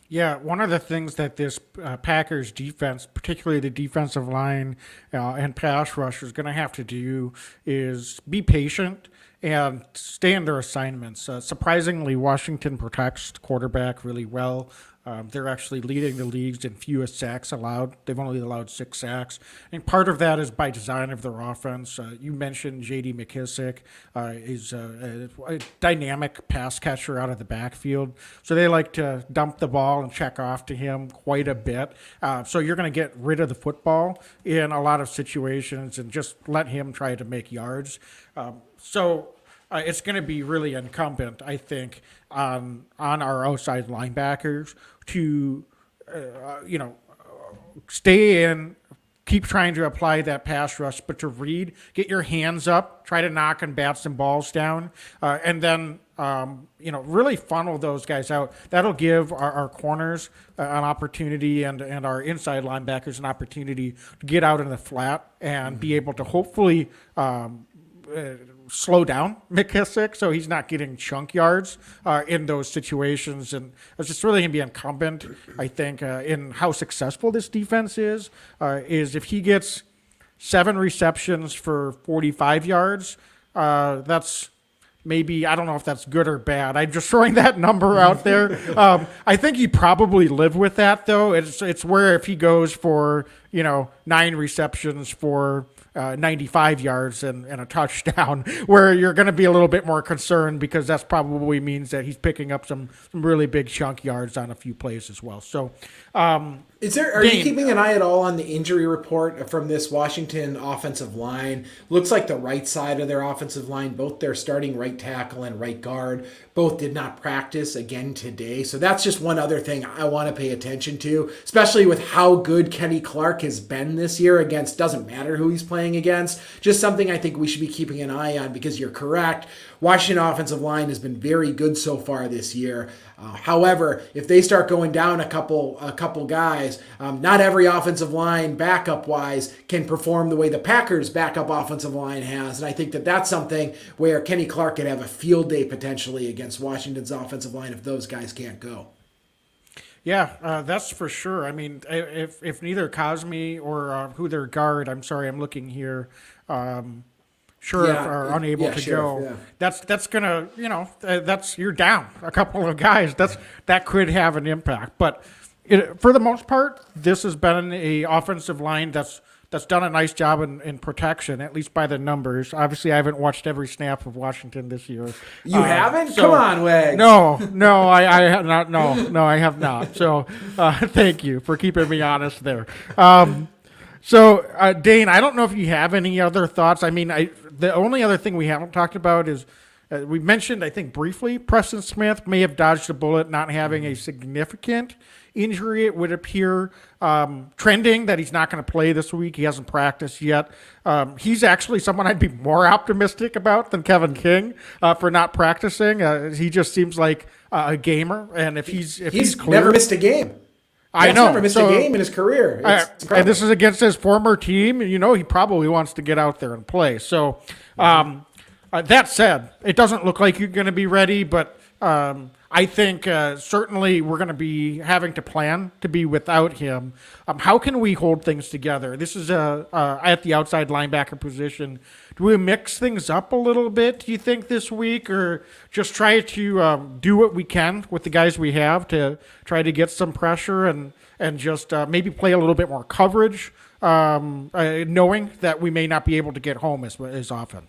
Yeah, one of the things that this Packers defense, particularly the defensive line and pass rush, is going to have to do is be patient and stay in their assignments. Surprisingly, Washington protects the quarterback really well. They're actually leading the leagues in fewest sacks allowed. They've only allowed 6 sacks. And part of that is by design of their offense. You mentioned J.D. McKissick is a dynamic pass catcher out of the backfield. So they like to dump the ball and check off to him quite a bit. So you're going to get rid of the football in a lot of situations and just let him try to make yards. It's going to be really incumbent, I think, on our outside linebackers to, stay in, keep trying to apply that pass rush, but to read, get your hands up, try to knock and bat some balls down, and then, really funnel those guys out. That'll give our corners an opportunity and our inside linebackers an opportunity to get out in the flat and be able to hopefully slow down McKissick so he's not getting chunk yards in those situations. And it's just really going to be incumbent, I think, in how successful this defense is if he gets 7 receptions for 45 yards, that's maybe, I don't know if that's good or bad. I'm just throwing that number out there. I think he probably live with that, though. It's where if he goes for, 9 receptions for 95 yards and a touchdown, where you're going to be a little bit more concerned because that's probably means that he's picking up some really big chunk yards on a few plays as well. So, are you keeping an eye at all on the injury report from this Washington offensive line? Looks like the right side of their offensive line, both their starting right tackle and right guard, both did not practice again today. So that's just one other thing I want to pay attention to, especially with how good Kenny Clark has been this year against, doesn't matter who he's playing playing against. Just something I think we should be keeping an eye on, because you're correct. Washington offensive line has been very good so far this year. However, if they start going down a couple guys, not every offensive line backup-wise can perform the way the Packers' backup offensive line has. And I think that that's something where Kenny Clark could have a field day potentially against Washington's offensive line if those guys can't go. Yeah, that's for sure. I mean, if neither Cosme or who their guard, I'm sorry, I'm looking here, are unable to go. Yeah. That's gonna, that's you're down a couple of guys. That could have an impact. But for the most part, this has been a offensive line that's done a nice job in protection, at least by the numbers. Obviously, I haven't watched every snap of Washington this year. You haven't? Come on, Wags. No, I have not. No, I have not. So, thank you for keeping me honest there. So, Dane, I don't know if you have any other thoughts. I mean, the only other thing we haven't talked about is we mentioned, I think briefly, Preston Smith may have dodged a bullet not having a significant injury. It would appear trending that he's not going to play this week. He hasn't practiced yet. He's actually someone I'd be more optimistic about than Kevin King for not practicing. He just seems like a gamer, and if he's clear, never missed a game. I know. Never missed a game in his career. And this is against his former team. He probably wants to get out there and play. So that said, it doesn't look like you're going to be ready, but I think certainly we're going to be having to plan to be without him. How can we hold things together? This is at the outside linebacker position. Do we mix things up a little bit, do you think, this week, or just try to do what we can with the guys we have to try to get some pressure and just maybe play a little bit more coverage, knowing that we may not be able to get home as often?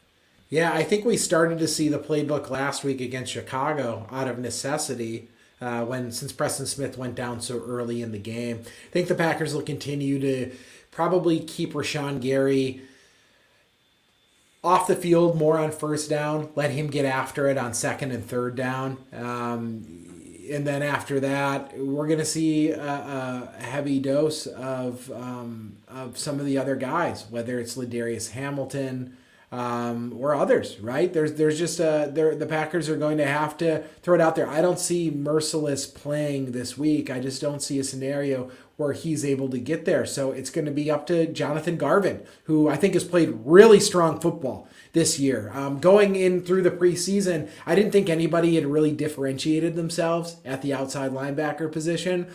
Yeah, I think we started to see the playbook last week against Chicago out of necessity since Preston Smith went down so early in the game. I think the Packers will continue to probably keep Rashawn Gary off the field more on first down, let him get after it on second and third down. And then after that, we're going to see a heavy dose of some of the other guys, whether it's Ladarius Hamilton, or others, right? There's just the Packers are going to have to throw it out there. I don't see Merciless playing this week. I just don't see a scenario where he's able to get there. So it's going to be up to Jonathan Garvin, who I think has played really strong football this year. Going in through the preseason, I didn't think anybody had really differentiated themselves at the outside linebacker position.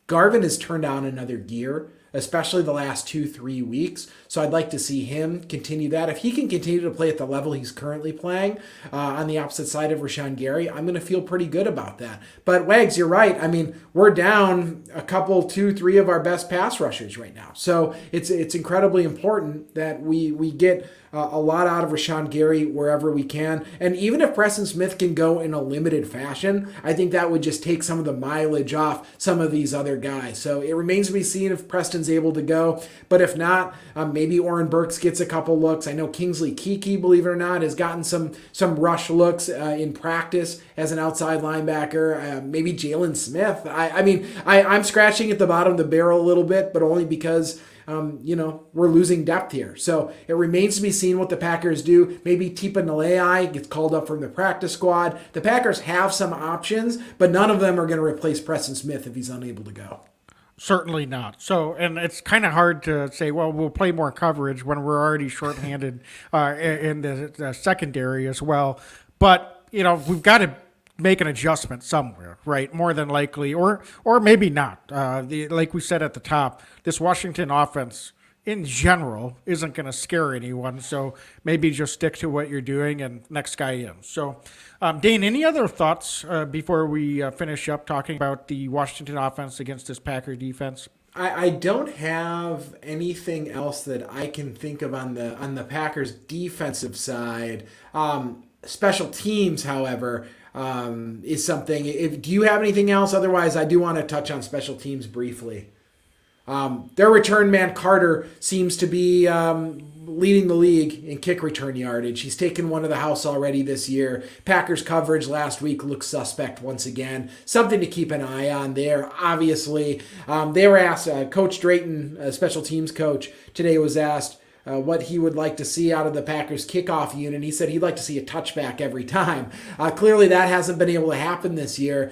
Garvin has turned on another gear, especially the last 2-3 weeks. So I'd like to see him continue that. If he can continue to play at the level he's currently playing on the opposite side of Rashawn Gary, I'm going to feel pretty good about that. But Wags, you're right. I mean, we're down a couple, 2-3 of our best pass rushers right now. So it's incredibly important that we get a lot out of Rashawn Gary wherever we can. And even if Preston Smith can go in a limited fashion, I think that would just take some of the mileage off some of these other guys. So it remains to be seen if Preston's able to go. But if not, maybe Oren Burks gets a couple looks. I know Kingsley Keke, believe it or not, has gotten some rush looks in practice as an outside linebacker. Maybe Jalen Smith. I'm scratching at the bottom of the barrel a little bit, but only because we're losing depth here. So it remains to be seen what the Packers do. Maybe Tipa Nalei gets called up from the practice squad. The Packers have some options, but none of them are going to replace Preston Smith if he's unable to go. Certainly not. So, and it's kind of hard to say, well, we'll play more coverage when we're already shorthanded in the secondary as well. But, we've got to make an adjustment somewhere, right? More than likely, or maybe not. Like we said at the top, this Washington offense in general isn't going to scare anyone. So maybe just stick to what you're doing and next guy in. So, Dane, any other thoughts before we finish up talking about the Washington offense against this Packer defense? I don't have anything else that I can think of on the Packers defensive side. Special teams, however, is something. Do you have anything else? Otherwise, I do want to touch on special teams briefly. Their return man, Carter, seems to be leading the league in kick return yardage. He's taken one of the house already this year. Packers coverage last week looked suspect once again. Something to keep an eye on there. Obviously, they were asked, Coach Drayton, special teams coach, today was asked, what he would like to see out of the Packers kickoff unit. He said he'd like to see a touchback every time. Clearly that hasn't been able to happen this year.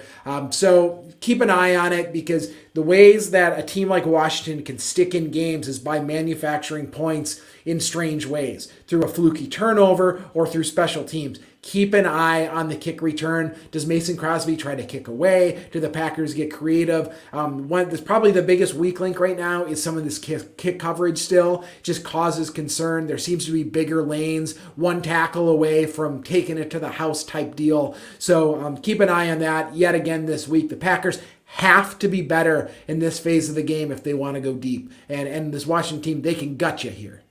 So keep an eye on it, because the ways that a team like Washington can stick in games is by manufacturing points in strange ways, through a fluky turnover or through special teams. Keep an eye on the kick return. Does Mason Crosby try to kick away? Do the Packers get creative? That's probably the biggest weak link right now is some of this kick coverage still. It just causes concern. There seems to be bigger lanes, one tackle away from taking it to the house type deal. So keep an eye on that yet again this week. The Packers have to be better in this phase of the game if they want to go deep. And this Washington team, they can gut you here.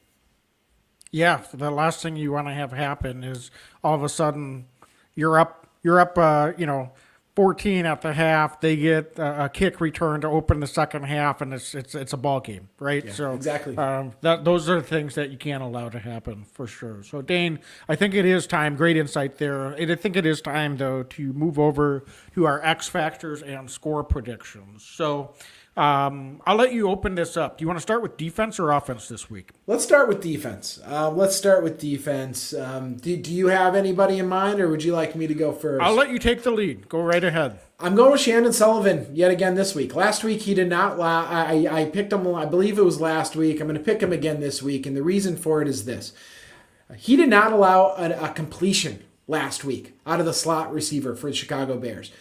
Yeah, the last thing you want to have happen is all of a sudden you're up, 14 at the half. They get a kick return to open the second half, and it's a ball game, right? Yeah, so exactly. Those are the things that you can't allow to happen for sure. So Dane, I think it is time. Great insight there. I think it is time though to move over to our X factors and score predictions. So. I'll let you open this up. Do you want to start with defense or offense this week? Let's start with defense. Do you have anybody in mind, or would you like me to go first? I'll let you take the lead. Go right ahead. I'm going with Shannon Sullivan yet again this week. Last week he did not. I picked him. I believe it was last week. I'm going to pick him again this week, and the reason for it is this: he did not allow a completion last week out of the slot receiver for the Chicago Bears.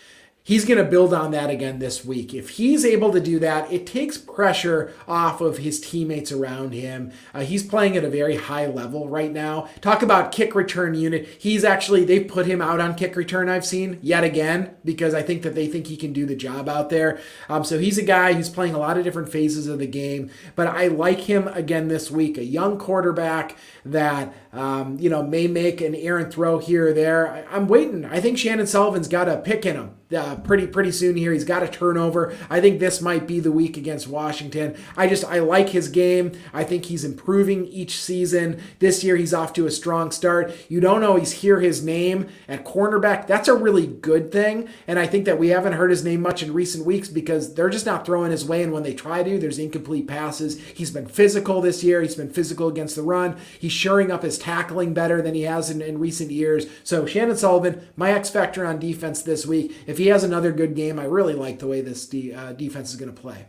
He's going to build on that again this week. If he's able to do that, it takes pressure off of his teammates around him. He's playing at a very high level right now. Talk about kick return unit. They've put him out on kick return, I've seen, yet again, because I think that they think he can do the job out there. So he's a guy who's playing a lot of different phases of the game, but I like him again this week. A young quarterback that, may make an errant throw here or there. I'm waiting. I think Shannon Sullivan's got a pick in him. Pretty soon here. He's got a turnover. I think this might be the week against Washington. I like his game. I think he's improving each season. This year he's off to a strong start. You don't always hear his name at cornerback. That's a really good thing. And I think that we haven't heard his name much in recent weeks because they're just not throwing his way. And when they try to, there's incomplete passes. He's been physical this year. He's been physical against the run. He's shoring up his tackling better than he has in recent years. So Shannon Sullivan, my X factor on defense this week. If he has another good game, I really like the way this defense is going to play.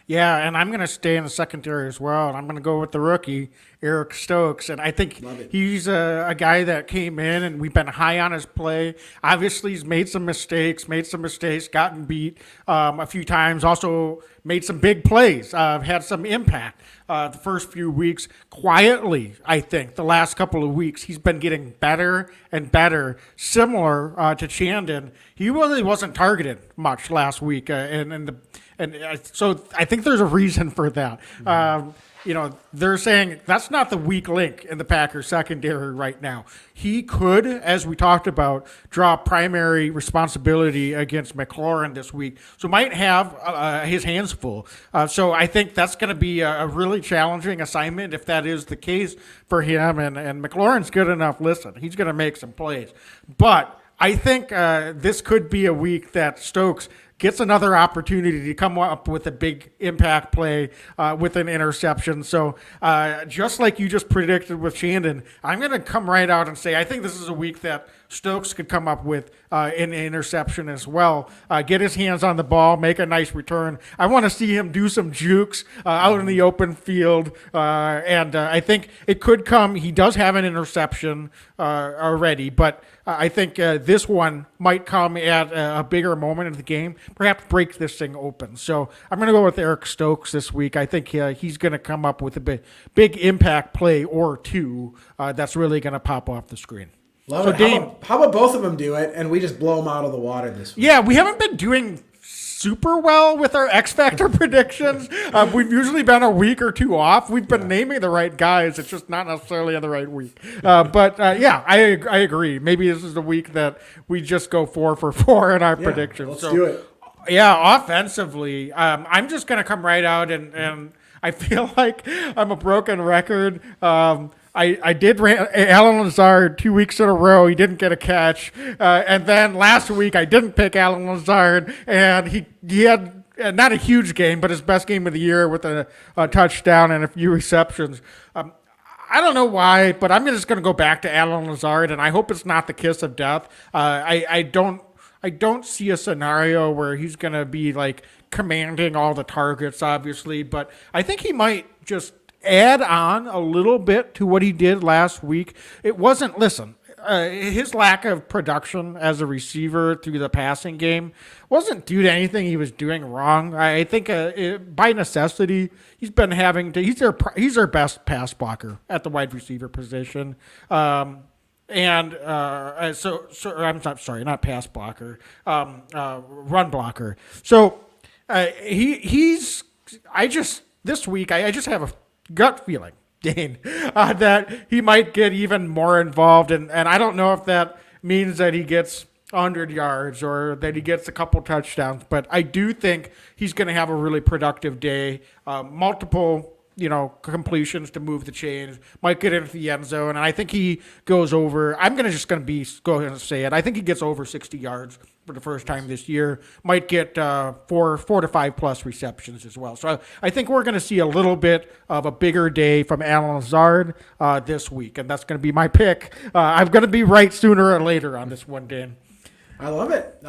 Yeah, and I'm going to stay in the secondary as well, and I'm going to go with the rookie, Eric Stokes. And I think he's a guy that came in, and we've been high on his play. Obviously, he's made some mistakes, gotten beat a few times, also made some big plays, had some impact the first few weeks. Quietly, I think, the last couple of weeks, he's been getting better and better, similar to Chandon. He really wasn't targeted much last week, so I think there's a reason for that. They're saying that's not the weak link in the Packers secondary right now. He could, as we talked about, draw primary responsibility against McLaurin this week. So might have his hands full. So I think that's going to be a really challenging assignment if that is the case for him. And McLaurin's good enough. Listen, he's going to make some plays. But I think this could be a week that Stokes gets another opportunity to come up with a big impact play with an interception. So just like you just predicted with Shandon, I'm going to come right out and say I think this is a week that Stokes could come up with an interception as well, get his hands on the ball, make a nice return. I want to see him do some jukes out in the open field, and I think it could come. He does have an interception already, but I think this one might come at a bigger moment of the game, perhaps break this thing open. So I'm going to go with Eric Stokes this week. I think he's going to come up with a big impact play or two that's really going to pop off the screen. Love it. Dane, how about both of them do it, and we just blow them out of the water this week? Yeah, we haven't been doing super well with our X Factor predictions. We've usually been a week or two off. We've been naming the right guys. It's just not necessarily on the right week. But I agree. Maybe this is the week that we just go 4 for 4 in our predictions. Let's do it. Yeah, offensively, I'm just going to come right out and I feel like I'm a broken record. I did Alan Lazard 2 weeks in a row. He didn't get a catch. And then last week I didn't pick Alan Lazard, and he had not a huge game, but his best game of the year with a touchdown and a few receptions. I don't know why, but I'm just going to go back to Allen Lazard, and I hope it's not the kiss of death. I don't see a scenario where he's going to be like commanding all the targets, obviously, but I think he might just add on a little bit to what he did last week. It wasn't, listen, his lack of production as a receiver through the passing game wasn't due to anything he was doing wrong. I think by necessity, he's been having to, he's their best pass blocker at the wide receiver position. So I'm not sorry, not pass blocker, run blocker. So this week I just have a gut feeling, Dane, that he might get even more involved, and I don't know if that means that he gets 100 yards or that he gets a couple touchdowns, but I do think he's going to have a really productive day, multiple completions to move the chains, might get into the end zone, and I think he goes over. I'm going to go ahead and say it. I think he gets over 60 yards for the first time this year. Might get 4 to 5 plus receptions as well. So I think we're going to see a little bit of a bigger day from Allen Lazard this week, and that's going to be my pick. I'm going to be right sooner or later on this one, Dan. I love it.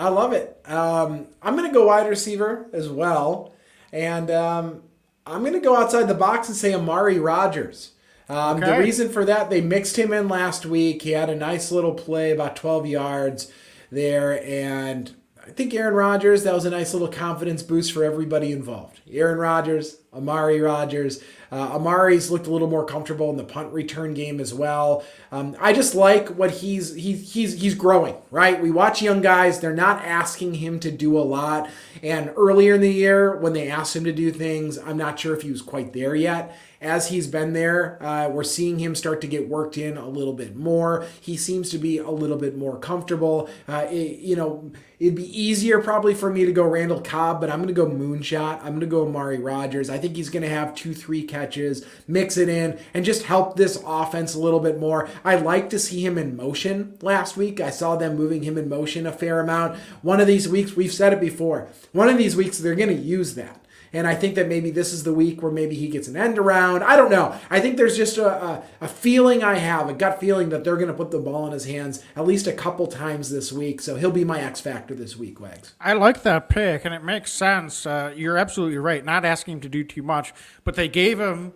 I'm going to go wide receiver as well, and I'm going to go outside the box and say Amari Rogers. The reason for that, they mixed him in last week. He had a nice little play, about 12 yards there. And I think Aaron Rodgers, that was a nice little confidence boost for everybody involved. Aaron Rodgers, Amari Rogers. Amari's looked a little more comfortable in the punt return game as well. I just like what he's growing, right? We watch young guys. They're not asking him to do a lot. And earlier in the year, when they asked him to do things, I'm not sure if he was quite there yet. As he's been there, we're seeing him start to get worked in a little bit more. He seems to be a little bit more comfortable. It'd be easier probably for me to go Randall Cobb, but I'm going to go Moonshot. I'm going to go Amari Rogers. I think he's going to have 2-3 catches, mix it in, and just help this offense a little bit more. I like to see him in motion last week. I saw them moving him in motion a fair amount. One of these weeks, we've said it before, one of these weeks they're going to use that. And I think that maybe this is the week where maybe he gets an end around. I don't know. I think there's just a feeling I have, a gut feeling that they're going to put the ball in his hands at least a couple times this week. So he'll be my X factor this week, Wags. I like that pick, and it makes sense. You're absolutely right. Not asking him to do too much, but they giving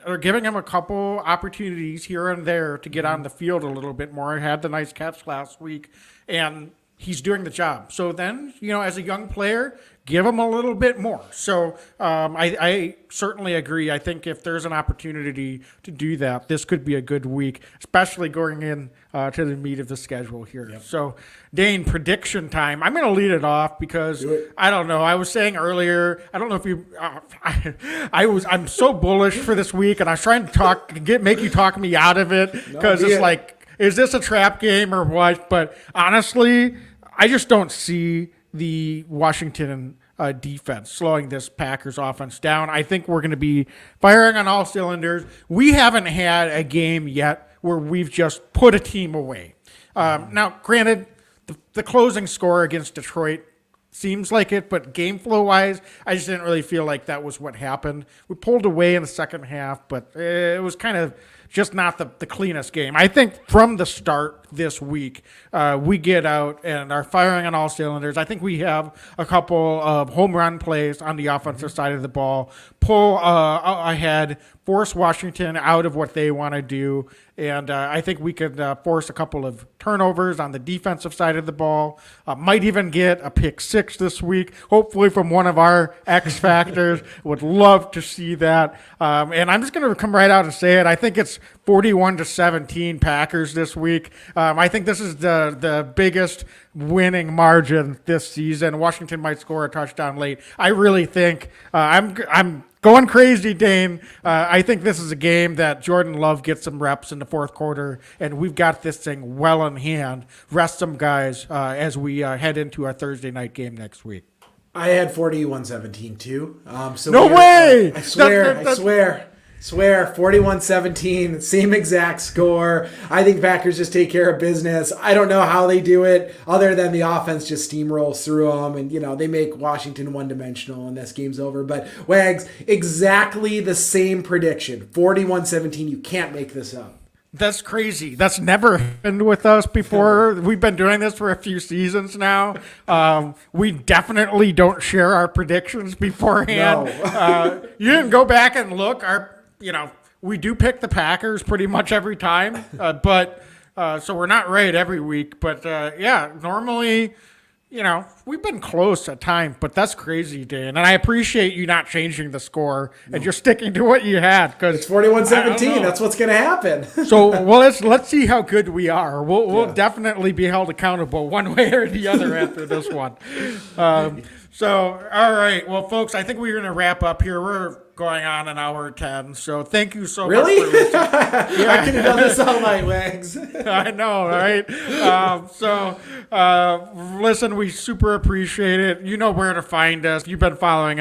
him a couple opportunities here and there to get on the field a little bit more. He had the nice catch last week, and he's doing the job. So then, as a young player, give him a little bit more. So I certainly agree. I think if there's an opportunity to do that, this could be a good week, especially going in to the meat of the schedule here. Yep. So, Dane, prediction time. I'm going to lead it off because I don't know. I was saying earlier, I don't know if you. I'm so bullish for this week, and I was trying to make you talk me out of it because it's like, is this a trap game or what? But honestly, I just don't see the Washington defense slowing this Packers offense down. I think we're going to be firing on all cylinders. We haven't had a game yet where we've just put a team away. Now, granted, the closing score against Detroit seems like it, but game flow wise, I just didn't really feel like that was what happened. We pulled away in the second half, but it was kind of just not the cleanest game. I think from the start this week, we get out and are firing on all cylinders. I think we have a couple of home run plays on the offensive side of the ball, pull ahead, force Washington out of what they want to do, and I think we could force a couple of turnovers on the defensive side of the ball. Might even get a pick six this week, hopefully from one of our X factors. Would love to see that. And I'm just going to come right out and say it. I think it's 41-17 Packers this week. I think this is the biggest winning margin this season. Washington might score a touchdown late. I really think I'm going crazy, Dane. I think this is a game that Jordan Love gets some reps in the fourth quarter, and we've got this thing well in hand. Rest some guys as we head into our Thursday night game next week. I had 41-17 too. No way! I swear. Swear, 41-17, same exact score. I think Packers just take care of business. I don't know how they do it other than the offense just steamrolls through them and, they make Washington one-dimensional and this game's over. But, Wags, exactly the same prediction. 41-17, you can't make this up. That's crazy. That's never happened with us before. We've been doing this for a few seasons now. We definitely don't share our predictions beforehand. No. You didn't go back and look. We do pick the Packers pretty much every time, but so we're not right every week. But normally, we've been close at times, but that's crazy, Dan. And I appreciate you not changing the score and just sticking to what you had. Because it's 41-17. That's what's going to happen. So, let's see how good we are. We'll definitely be held accountable one way or the other after this one. All right. Well, folks, I think we're going to wrap up here. We're going on an hour 10. So thank you so much for listening. I could have done this all night, Wags. I know, right? Listen, we super appreciate it. You know where to find us. You've been following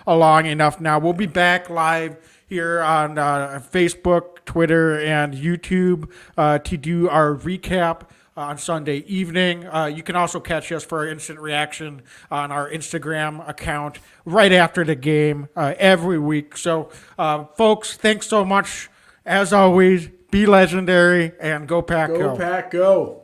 along enough now. We'll be back live here on Facebook, Twitter, and YouTube to do our recap on Sunday evening. You can also catch us for our instant reaction on our Instagram account right after the game every week. So, folks, thanks so much. As always, be legendary and go Pack, Go Pack, go.